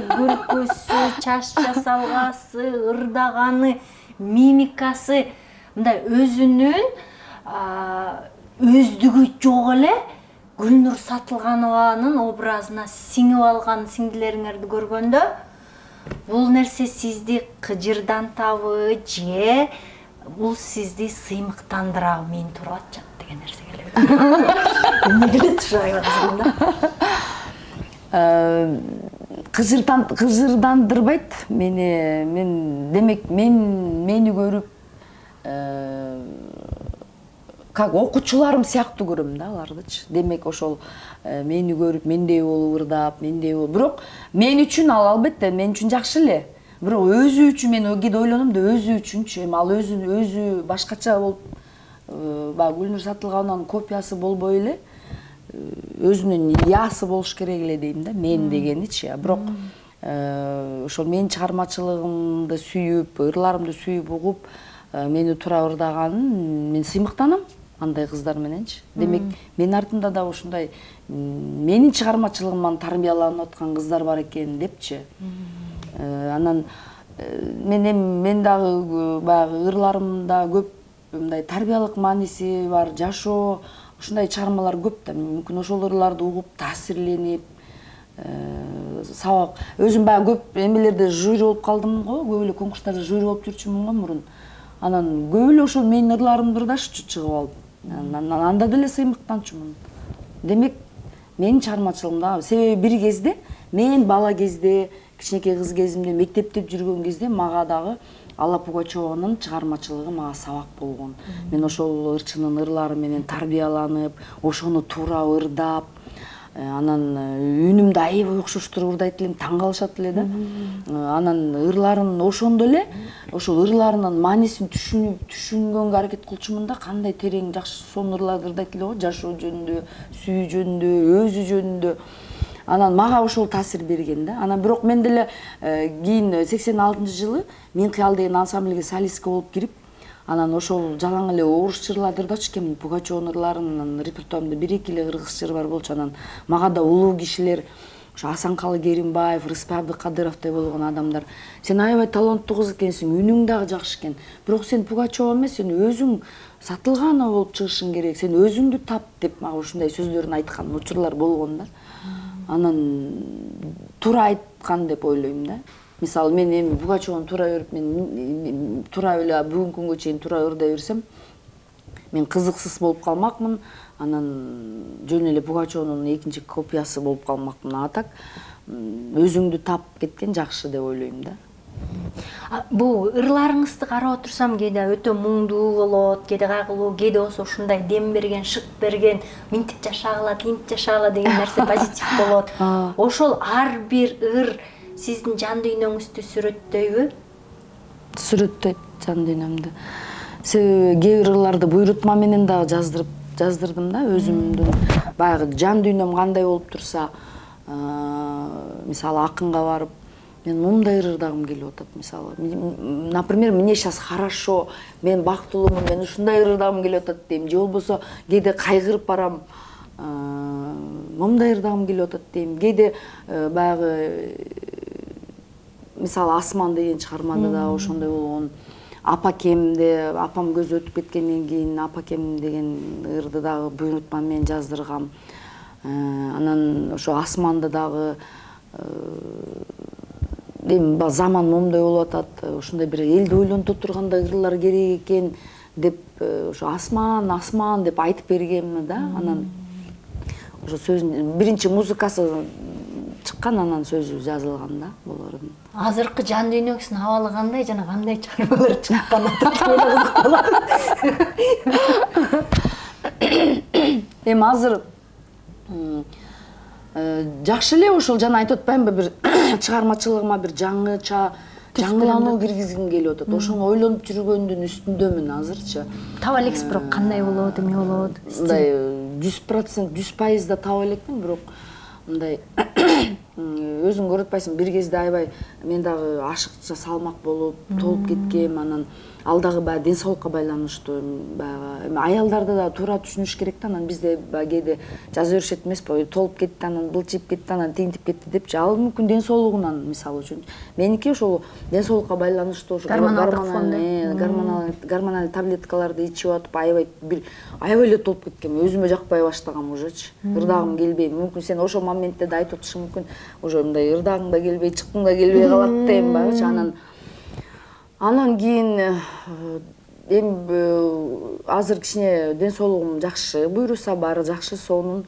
күлкүсү, чач жасалгасы, ырдаганы, мимикасы мындай өзүнүн өздүгү жок эле Гүлнур Сатылганованын образына сиңип алган сиңдилериңерди көргөндө бул нерсе сизди кыжырдантабы же бул сизди сыймыктандырабы? Мен туура атчат деген нерсе келеби? Эмне келет ушу айвазында? Кыжырдандырбайт мени. Демек мени көрүп как окуучуларым сыяктуу көрөм да алардычы. Демек ошол мени көрүп мендей болуп ырдап, мендей болуп. Бирок мен үчүн ал албетте мен үчүн жакшы эле. Бирок өзү үчүн мен кээде ойлоном да өзү үчүнчү. Эми ал өзү башкача болуп, баягы Гүлнур Сатылганованын копиясы болбой эле өзүнүн ясы болуш керек эле дейм да, мен дегеничи. Бирок ошол менин чыгармачылыгымды сүйүп, ырларымды сүйүп угуп, мени туура ырдаганын мен сыймыктанам андай кыздар мененчи. Демек менин артымда да ушундай менин чыгармачылыгыман тарбияланып аткан кыздар бар экен депчи. Анан мен дагы баягы ырларымда көп мындай тарбиялык мааниси бар, жашоо ушундай чыгармалар көп да. Мүмкүн ошол ырларды угуп, таасирленип, сабак. Өзүм баягы көп эмелерде жюри болуп калдым го, көп эле конкурстарда жюри болуп жүрчүмүн го мурун. Анан көп эле ошол менин ырларымды ырдашчу чыгып алып. Анда деле сыймыктанчумун. Демек менин чыгармачылыгымда себеби бир кезде мен бала кезде, кичинекей кыз кезимде, мектепте жүргөн кезде мага дагы Алла Пугачеванын чыгармачылыгы мага сабак болгон. Мен ошол ырчынын ырлары менен тарбияланып, ошону туура ырдап, анан үнүмдү аябай окшоштуруп ырдайт элем, таң калышат эле да. Анан ырларын ошондо эле, ошол ырларынын маанисин түшүнгөнгө аракет кылчумун да, кандай терең жакшы сонун ырларды ырдайт эле го, жашоо жөнүндө, сүйүү жөнүндө, өзү жөнүндө. Анан мага ошол таасир берген да. Анан бирок мен деле кийин 86-жылы Мен кыял деген ансамбльге солистка болуп кирип, анан ошол жалаң эле орус жырларды ырдачу экенмин. Пугачеванын ырларынын репертуарымда 1-2 эле кыргыз жыры бар болчу. Анан мага да улуу кишилер, ошо Асанкалы Керимбаев, Рыспай Абдыкадыровдой болгон адамдар, сен аябай таланттуу кыз экенсиң, үнүң дагы жакшы экен. Бирок сен Пугачева эмес, сен өзүң Сатылганова болуп чыгышың керек, сен өзүңдү тап деп мага ушундай сөздөрүн айткан учурлар болгон да. Анан туура айткан деп ойлойм да. Мисалы мен эми Пугачеваны туура көрүп, мен туура эле бүгүнкү күнгө чейин туура ырдай берсем, мен кызыксыз болуп калмакмын. Анан жөн эле Пугачеванын экинчи копиясы болуп калмакмын. А так өзүңдү тап кеткен жакшы деп ойлойм да. Бул ырларыңызды карап отурсам, кээде өтө муңдуу болот, кээде кайгылуу, кээде болсо ушундай дем берген, шык берген, минтип жашагыла, тинтип жашагыла деген нерсе позитив болот. Ошол ар бир ыр сиздин жан дүйнөңүздү сүрөттөйбү? Сүрөттөйт жан дүйнөмдү. Себеби кээ бир ырларды буйрутма менен дагы жаздырдым да, өзүмдүн баягы жан дүйнөм кандай болуп турса, мисалы акынга барып, мен мындай ырдагым келип атат, мисалы. Например, мне сейчас хорошо, мен бактылуумун, мен ушундай ырдагым келип атат дейм. Же болбосо кээде кайгырып барам, мындай ырдагым келип атат дейм. Кээде баягы мисалы Асман деген чыгармада да ошондой болгон. Апакемде, апам көзү өтүп кеткенден кийин Апакем деген ырды дагы буйрутма менен жаздыргам. Анан ошо Асманда дагы эми заман момдой болуп атат, ушундай бир элди ойлонто тургандай ырлар керек экен деп ошо асман деп айтып бергемми да. Анан ошо сөзүн биринчи музыкасы чыккан, анан сөзү жазылган да булардын. Азыркы жан дүйнөсүнүн абалы кандай жана кандай чыгармалар чыккан? Эми азыр жакшы эле ошол жана айтып атпаймынбы, бир чыгармачылыгыма бир жаңылануу киргизгим келип атат. Ошону ойлонуп жүргөндүн үстүндөмүн азырчы. Таба элексиз, бирок кандай болот, эмне болот? Мындай 100%, 100% да таба элекмин, бирок мындай өзүң көрүп атпайсың, бир кезде аябай мен дагы ашыкча салмак болуп, толуп кеткем, анан ал дагы баягы ден соолукка байланыштуу. Баягы эми аялдарда да туура түшүнүш керек да, анан бизде баягы кээде жаза беришет эмеспи, толуп кетти, анан былчыйып кетти, анан тигинтип кетти депчи. Ал мүмкүн ден соолугунан, мисалы үчүн. Меники ошол ден соолукка байланыштуу, гормоналдык таблеткаларды ичип атып, аябай эле толуп кеткем, өзүмө жакпай баштагам уже. Ырдагым келбей, мүмкүн сен ошол моментте да айтып атышың мүмкүн, уже мындай ырдагың да келбей, чыккың да келбей калат дейм баягычы. Анан кийин эми азыр кичине ден соолугум жакшы, буйруса баары жакшы, сонун.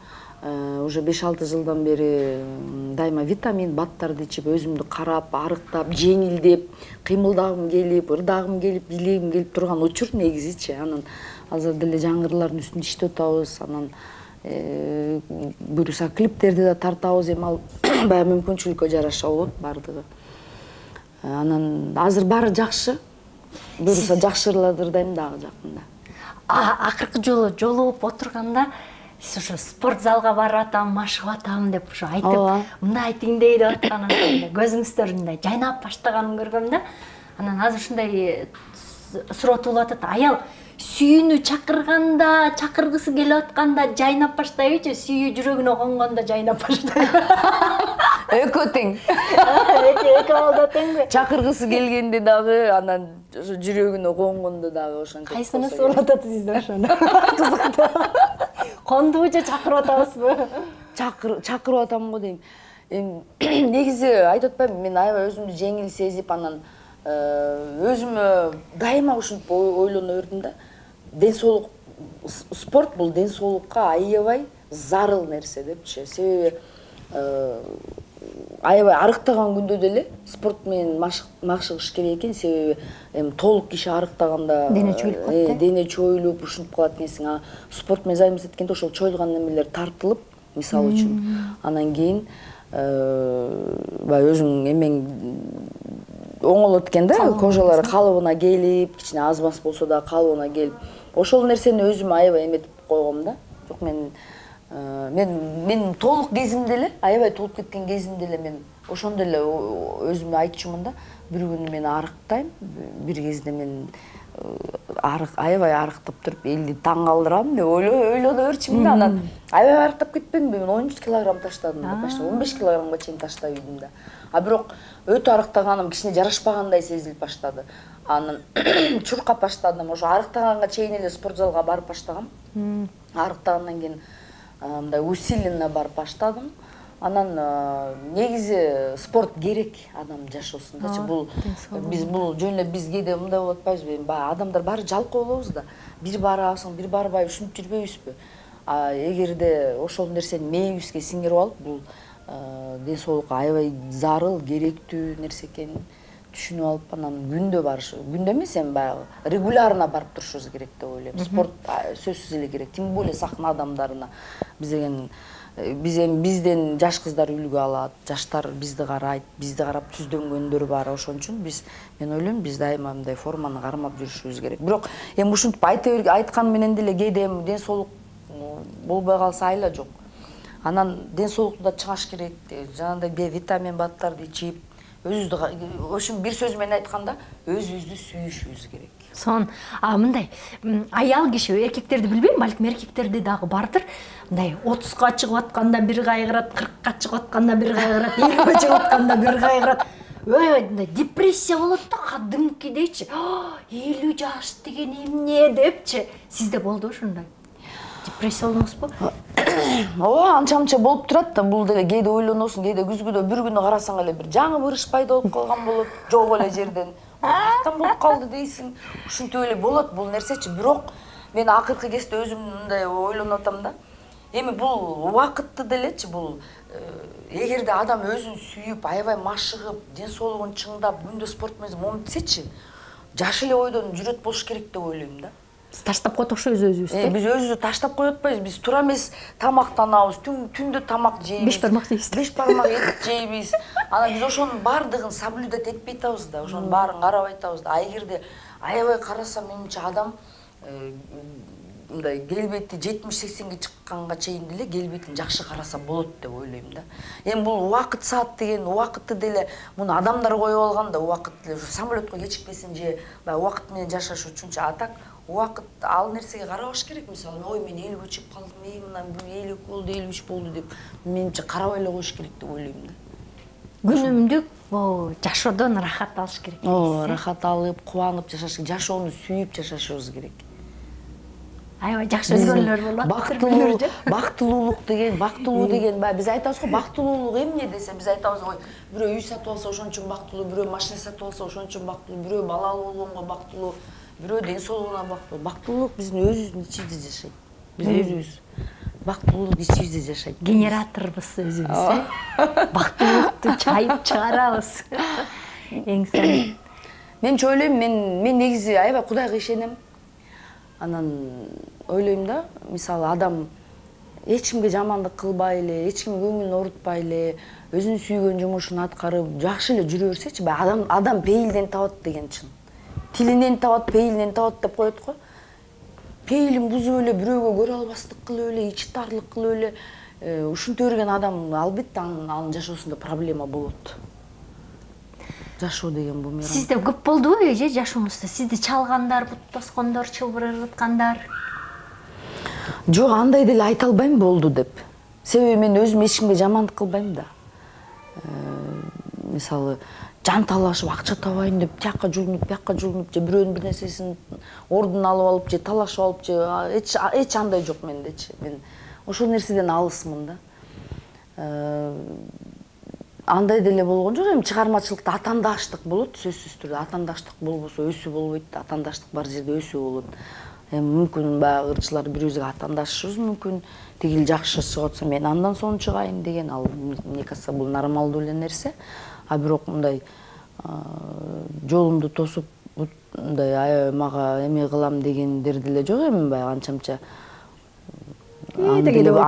Уже 5-6 жылдан бери дайыма витамин, баттарды ичип, өзүмдү карап, арыктап, жеңилдеп, кыймылдагым келип, ырдагым келип, бийлегим келип турган учур негизичи. Анан азыр деле жаңырылардын үстүндө иштеп атабыз. Анан буйруса клиптерди да тартабыз. Эми ал баягы мүмкүнчүлүккө жараша болот баардыгы. Анан азыр баары жакшы. Буюрса жакшырылардырдайм дагы жакында. Акыркы жолу жолугуп отурганда сиз ошо спорт залга барып атам, машыгып атам деп ошо айтып, мындай тигиндей деп атканын көзүңүздөр мындай жайнап баштаганын көргөм да. Анан азыр ушундай суроо туулуп атат. Аял сүйүүнү чакыргысы келип атканда жайнап баштайбычы, сүйүү жүрөгүнө конгондо жайнап баштайбы? Экөө тең. Эки балда теңби? Чакыргысы келгенде дагы, анан жүрөгүнө конгондо дагы ошентип. Кайсынысы болуп атат сизде ошону? Кызыктуу. Кондубу же чакырып атабызбы? Чакырып атам го дейм. Негизи айтып атпаймынбы, мен аябай өзүмдү жеңил сезип, анан өзүмө дайыма ушинтип ойлоно бердим да. Ден соолук, спорт бул ден соолукка аябай зарыл нерсе депчи. Себеби аябай арыктаган күндө деле спорт менен машыгыш керек экен. Себеби эми толук киши арыктаганда дене чоюлуп калат, дене чоюлуп, ушинтип калат экенсиң. Спорт менен займатся эткенде ошол чоюлган немелер тартылып, мисалы үчүн. Анан кийин баягы өзүң эмең оңолот экен да, кожалары калыбына келип, кичине аз-маз болсо да калыбына келип. Ошол нерсени өзүм аябай эметип койгом да. Жок, мен толук кезимде эле, аябай толуп кеткен кезимде эле мен ошондо эле өзүмө айтчумун да. Бир күнү мен арыктайм, бир кезде мен аябай арыктап туруп элди таң калтырам деп ойлоно берчимин да. Анан аябай арыктап кетпедимби? Мен 13 килограмм таштадым да, почти 15 килограммга чейин таштап ийдим да. Бирок өтө арыктаганым кичине жарашпагандай сезилип баштады. Анан чуркап баштадым. Ошо арыктаганга чейин эле спорт залга барып баштагам. Арыктагандан кийин мындай усиленно барып баштадым. Анан негизи спорт керек адам жашоосундачы. Бул жөн эле биз кээде мындай болуп атпайбызбы? Баягы адамдар баары жалкоо болобуз да. Бир барасың, бир барбай ушинтип жүрбөйбүзбү? Эгерде ошол нерсени мээбизге сиңирип алып, бул ден соолукка аябай зарыл, керектүү нерсе экенин түшүнүп алып, анан күндө барыш, күндө эмес, эми баягы регулярно барып турушубуз керек деп ойлойм. Спорт сөзсүз эле керек. Тем более сахна адамдарына. Бизден жаш кыздар үлгү алат, жаштар бизди карайт, бизди карап түздөнгөндөр бар. Ошон үчүн мен ойлойм, биз дайыма мындай форманы кармап жүрүшүбүз керек. Бирок эми ушинтип айткан менен деле кээде ден соолук болбой калса айла жок. Анан ден соолукту да чыгаш керек. Жанагындай витамин, баттарды ичип, ошо бир сөз менен айтканда, өзүбүздү сүйүшүбүз керек. Мындай аял киши, эркектерди билбейм, балким эркектерди дагы бардыр. Мындай 30га чыгып атканда бир кайгырат, 40га чыгып атканда бир кайгырат, 50ге чыгып атканда бир кайгырат. Мындай депрессия болот да, кадимкидейчи. 50 жаш деген эмне депчи. Сизде болду ушундай? Депрессия болдуңузбу? Ооба, анча-мынча болуп турат да. Бул деле кээде ойлоносуң, кээде күзгүдө бир күнү карасаң эле бир жаңы бырыш пайда болуп калган болот, жок эле жерден. Каяктан болуп калды дейсиң. Ушинтип эле болот бул нерсечи. Бирок мен акыркы кезде өзүм мындай ойлонуп атам да. Эми бул убакытты делечи, бул эгерде адам өзүн сүйүп, аябай машыгып, ден соолугун чыңдап, күндө спорт менен моментсечи, жаш эле ойдон жүрөт болуш керек деп ойлойм да. Таштап коет окшойбуз өзүбүздү. Биз өзүбүздү таштап коюп атпайбыз. Биз туура эмес тамактанабыз, түндө тамак жейбиз. Беш бармак жейбиз. Беш бармак эт жейбиз. Анан биз ошонун баардыгын соблюдать этпей атабыз да, ошонун баарын карабай атабыз да. Эгерде аябай караса, менимче адам мындай келбети 70-80ге чыкканга чейин деле келбетин жакшы караса болот деп ойлойм да. Эми бул убакыт саат деген, убакытты деле муну адамдар коюп алган да, убакыт деле самолетко кечикпесин же баягы убакыт менен жашаш үчүнчү. А так убакыт ал нерсеге карабаш керек. Мисалы, ой мен 50 чыгып калдым, мына 52 болду, 53 болду деп менимче карабай эле коюш керек деп ойлойм да. Күнүмдүк жашоодон рахат алыш керек. Рахат алып, кубанып жашаш, жашоону сүйүп жашашыбыз керек. Аябай жакшы өзгөрүүлөр болот. Бактылуулук деген, биз айтабыз го, бактылуулук эмне десе, биз айтабыз, ой, бирөө үй сатып алса ошон үчүн бактылуу, бирөө машина сатып алса ошон үчүн бактылуу, бирөө балалуу болгонго бактылуу, бирөө ден соолугуна бактылуу. Бактылуулук биздин өзүбүздүн ичибизде жашайт. Биз өзүбүз бактылуулук ичибизде жашайт. Генераторбуз өзүбүз, бактылуулукту чайып чыгарабыз. Эң сонун. Менче ойлойм, мен негизи аябай Кудайга ишенем. Анан ойлойм да, мисалы адам эч кимге жамандык кылбай эле, эч кимге көңүлүн оорутпай эле, өзүнүн сүйгөн жумушун аткарып, жакшы эле жүрө берсечи, адам пейилден табат деген чын. Тилинен табат, пейилинен табат деп коет го. Пейилин бузуп эле, бирөөгө көрө албастык кылып эле, ичи тарлык кылып эле, ушинте берген адам албетте анын жашоосунда проблема болот. Жашоо деген бул мейрам. Сизде көп болдубу же жашооңузда? Сизди чалгандар, бут баскандар, чылбырыткандар? Жок, андай деле айта албайм болду деп. Себеби мен өзүм эч кимге жамандык кылбайм да. Мисалы, жан талашып, акча табайын деп, тияка жулунуп, бияка жулунуп, же бирөөнүн бир нерсесин ордун алып алып, же талашып алып, же эч андай жок мендечи. Мен ошол нерседен алысмын да. Андай деле болгон жок, эми чыгармачылыкта атаандаштык болот, сөзсүз түрдө. Атаандаштык болбосо өсүү болбойт да, атаандаштык бар жерде өсүү болот. Эми мүмкүн баягы ырчылар бирибизге атаандашышыбыз мүмкүн. Тигил жакшы чыгып атса, мен андан соң чыгайын деген, ал мне кажется, бул нормалдуу эле нерсе. А бирок мындай жолумду тосуп, мындай мага эме кылам дегендер деле жок эми, баягы анча-мынча кээде болуп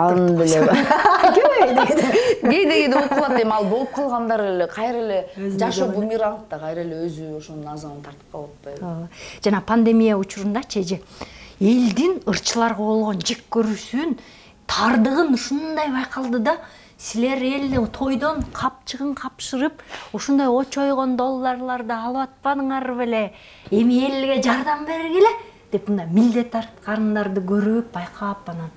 калат эми, ал болуп калгандар эле кайра эле жашоо бумеранг да, кайра эле өзү ошонун азабын тартып калып атпайбы. Жана пандемия учурундачы эже элдин ырчыларга болгон жек көрүүсүн, тардыгын ушундай байкалды да. Силер элди тойдон капчыгын капшырып, ушундай очойгон долларларды алып атпадыңар беле? Эми элге жардам бергиле деп мындай милдет арткандарды көрүп, байкап, анан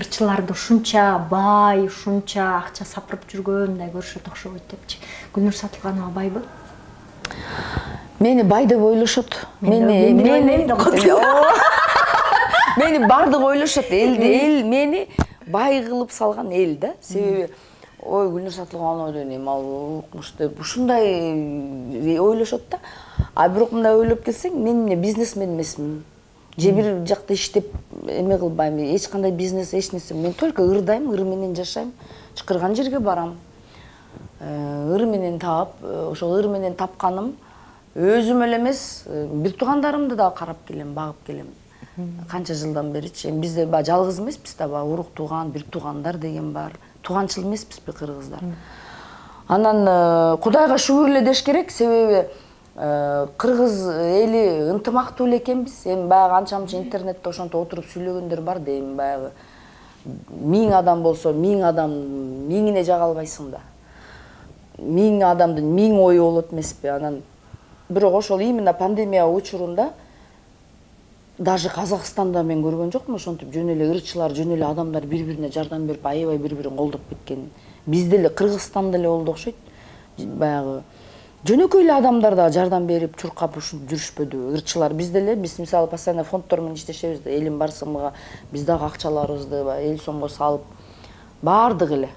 ырчыларды ушунча бай, ушунча акча сапырып жүргөндөй көрүшөт окшобойт депчи. Гүлнур Сатылганова байбы? Мени бай деп ойлошот. Мени бардык ойлошот. Эл мени бай кылып салган эл да. Себеби ой, Гүлнур Сатылганова деген эми ал укмуш деп ушундай ойлошот да. А бирок мындай ойлоп келсең, мен эмне бизнесмен эмесмин. Же бир жакта иштеп эме кылбайм, эч кандай бизнес, эч нерсе. Мен только ырдайм, ыр менен жашайм, чакырган жерге барам. Ыр менен таап, ошол ыр менен тапканым өзүм эле эмес, бир туугандарымды да карап келем, багып келем. Канча жылдан беричи. Эми бизде баягы жалгыз эмеспиз да, баягы урук тууган, бир туугандар деген бар. Тууганчыл эмеспизби кыргыздар. Анан Кудайга шүгүр эле деш керек, себеби кыргыз эли ынтымактуу эле экенбиз. Эми баягы анча-мынча интернетте ошонтип отуруп сүйлөгөндөр бар да, эми баягы 1000 адам болсо, 1000 адам миңине жага албайсың да. 1000 адамдын 1000 ою болот эмеспи? Анан бирок ошол именно пандемия учурунда даже Казакстанда мен көргөн жокмун, ошентип жөн эле ырчылар, жөн эле адамдар бири-бирине жардам берип, аябай бири-бирин колдоп кеткен. Бизде эле Кыргызстанда эле болду окшойт. Баягы жөнөкөй эле адамдар да жардам берип, чуркап ушинтип жүрүшпөдү. Ырчылар бизде эле, биз мисалы постоянно фонддор менен иштешебиз да, элим бар сымга биз дагы акчаларыбызды эл сомго салып, баардык эле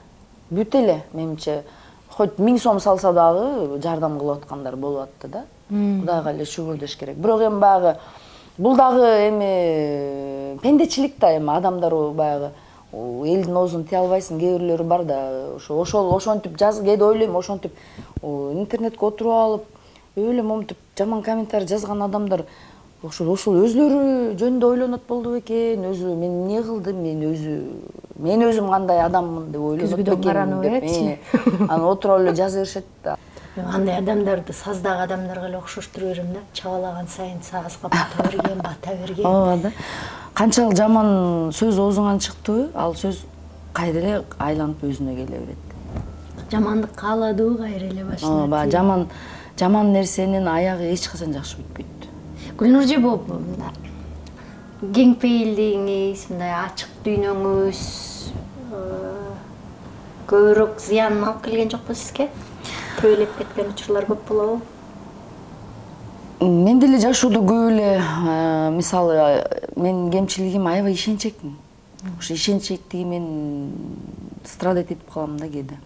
бүт эле менимче хоть 1000 сом салса дагы жардам кылып аткандар болуп атты да. Кудайга эле шүгүр деш керек. Бирок эми баягы бул дагы эми пендечилик да, эми адамдар баягы элдин оозун тие албайсың, кээ бирлери бар да, ошентип кээде ойлойм, ошентип интернетке отуруп алып, өлө моментип жаман комментарий жазган адамдар ошол өзлөрү жөнүндө ойлонот болду бекен, өзү мен эмне кылдым, мен өзүм кандай адаммын деп ойлонот бекен. Анан отуруп эле жаза беришет да. Андай адамдарды саздагы адамдарга эле окшоштура берем да. Чабалаган сайын сазга бата берген. Ооба да. Канчалык жаман сөз оозуңан чыктыбы, ал сөз кайра эле айланып өзүнө келе берет. Жамандык кааладыбы кайра эле башына. Ооба, жаман нерсенин аягы эч качан жакшы бүтпөйт. Гүлнур эже, кең пейилдигиңиз, мындай ачык дүйнөңүз көбүрөөк зыянын алып келген жокпу сизге? Көбөлөп кеткен учурлар көп болобу? Мен деле жашоодо көп эле, мисалы, менин кемчилигим аябай ишенчекмин. Ошо ишенчектиги мен страдать этип калам да кээде.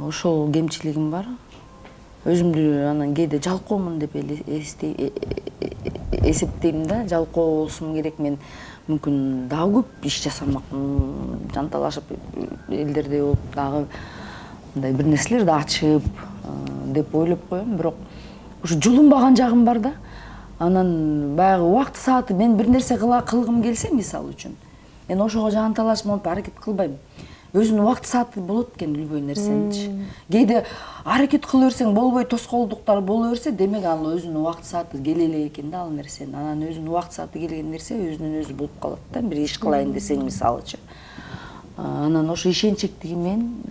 Ошол кемчилигим бар. Өзүмдү анан кээде жалкоомун деп эсептейм да, жалкоо болсум керек, мен мүмкүн дагы көп иш жасамакмын, жанталашып элдердей болуп дагы мындай бир нерселерди ачып деп ойлоп коем, бирок ушу жулунбаган жагым бар да. Анан баягы убакыт сааты мен бир нерсе кылгым келсе, мисал үчүн, мен ошого жанталашып монтип аракет кылбайм. Өзүнүн убакыт сааты болот экен любой нерсеничи. Кээде аракет кыла берсең болбой, тоскоолдуктар боло берсе, демек ал өзүнүн убакыт сааты келе элек экен да ал нерсенин. Анан өзүнүн убакыт сааты келген нерсе өзүнөн өзү болуп калат да, бир иш кылайын десең мисалычы. Анан ошо ишенчектиги мен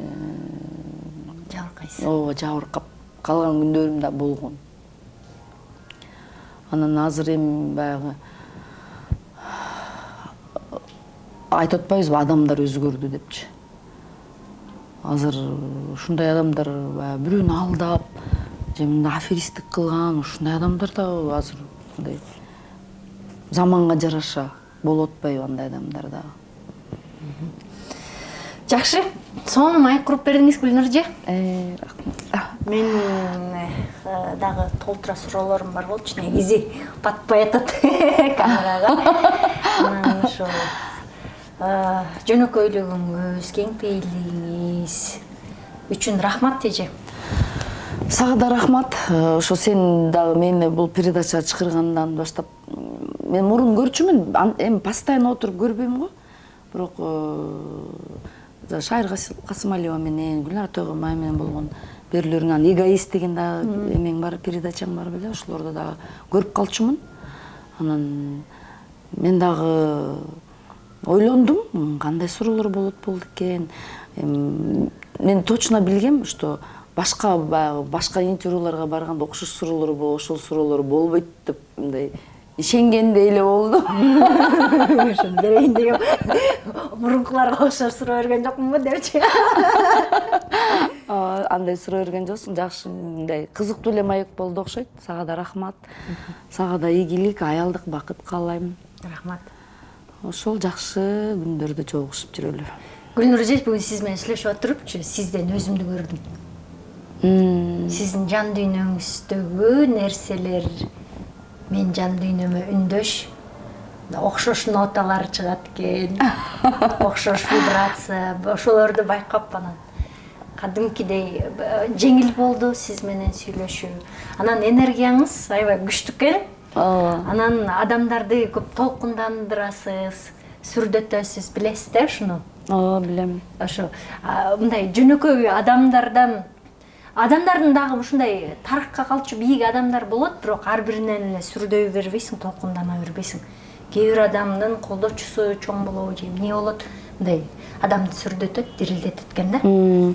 жабыркайсыз. Ооба, жабыркап калган күндөрүм да болгон. Анан азыр эми баягы айтып атпайбызбы, адамдар өзгөрдү депчи. Азыр ушундай адамдар бирөөнү алдап, же мындай аферисттик кылган ушундай адамдар да азыр мындай заманга жараша болуп атпайбы андай адамдар да. Жакшы, сонун маек куруп бердиңиз Гүлнур эже. Рахмат. Мен дагы толтура суроолорум бар болчу, негизи батпай атат камерага. Анан ошо жөнөкөйлүгүңүз, кең пейилдигиңиз үчүн рахмат эже. Сага да рахмат. Ошо сен дагы мени бул передачага чакыргандан баштап, мен мурун көрчүмүн, эми постоянно отуруп көрбөйм го. Бирок Шайыр Касымалиева менен, Гүлнара Тойгонбаева менен болгон берүүлөрүң, анан эгоист деген дагы эмең бар, передачаң бар беле, ошолорду дагы көрүп калчумун. Анан мен дагы ойлондум, кандай суроолор болот экен. Мен точно билгем, что башка интервьюларга барганда окшош суроолор болот, ошол суроолор болбойт деп мындай ишенгендей эле болду. Ошону берейин деген. Мурункуларга окшош суроо берген жокмунбу депчи. Андай суроо берген жоксуң, жакшы, мындай кызыктуу эле маек болду окшойт. Сага да рахмат. Сага да ийгилик, аялдык бакыт каалайм. Рахмат. Ошол жакшы күндөрдө жолугушуп жүрөлү. Гүлнур эже, бүгүн сиз менен сүйлөшүп отурупчу, сизден өзүмдү көрдүм. Сиздин жан дүйнөңүздөгү нерселер мен жан дүйнөмө үндөш, окшош ноталар чыгат экен, окшош вибрация, ошолорду байкап анан кадимкидей жеңил болду сиз менен сүйлөшүү. Анан энергияңыз аябай күчтүү экен. Анан адамдарды көп толкундандырасыз, сүрдөтөсүз, билесиз да ушуну? Ооба, билем. Ошо мындай жөнөкөй адамдардын дагы ушундай тарыхка калчу бийик адамдар болот, бирок ар биринен эле сүрдөй бербейсиң, толкундана бербейсиң. Кээ бир адамдын колдочусу чоң болобу же эмне болот, мындай адамды сүрдөтөт, дирилдетет экен да.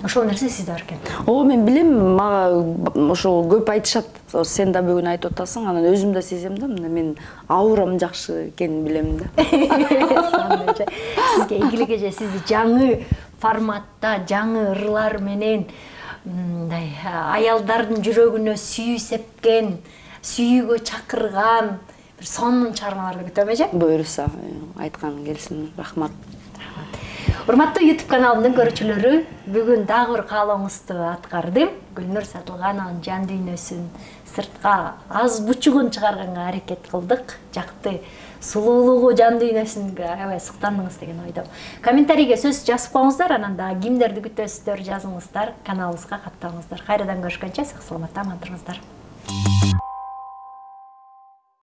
Ошол нерсе сизде бар экен. Ооба, мен билем, мага ошол көп айтышат. Сен да бүгүн айтып атасың, анан өзүм да сезем да, мен аурам жакшы экенин билем да. Сизге ийгилик эже, сизди жаңы форматта, жаңы ырлар менен мындай аялдардын жүрөгүнө сүйүү сепкен, сүйүүгө чакырган сонун чыгармаларды күтөм эже. Буюрса, айткан келсин. Рахмат. Урматтуу YouTube каналымдын көрүүчүлөрү, бүгүн дагы бир каалооңузду аткардым. Гүлнур Сатылганованын жан дүйнөсүн сыртка аз бучугун чыгарганга аракет кылдык. Жакты сулуулугу жан дүйнөсүнгө аябай суктандыңыз деген ойдом. Комментарийге сөз жазып коюңуздар, анан да кимдерди күтөсүздөр жазыңыздар, каналыбызга катталыңыздар. Кайрадан көрүшкөнчө сак саламатта аман туруңуздар.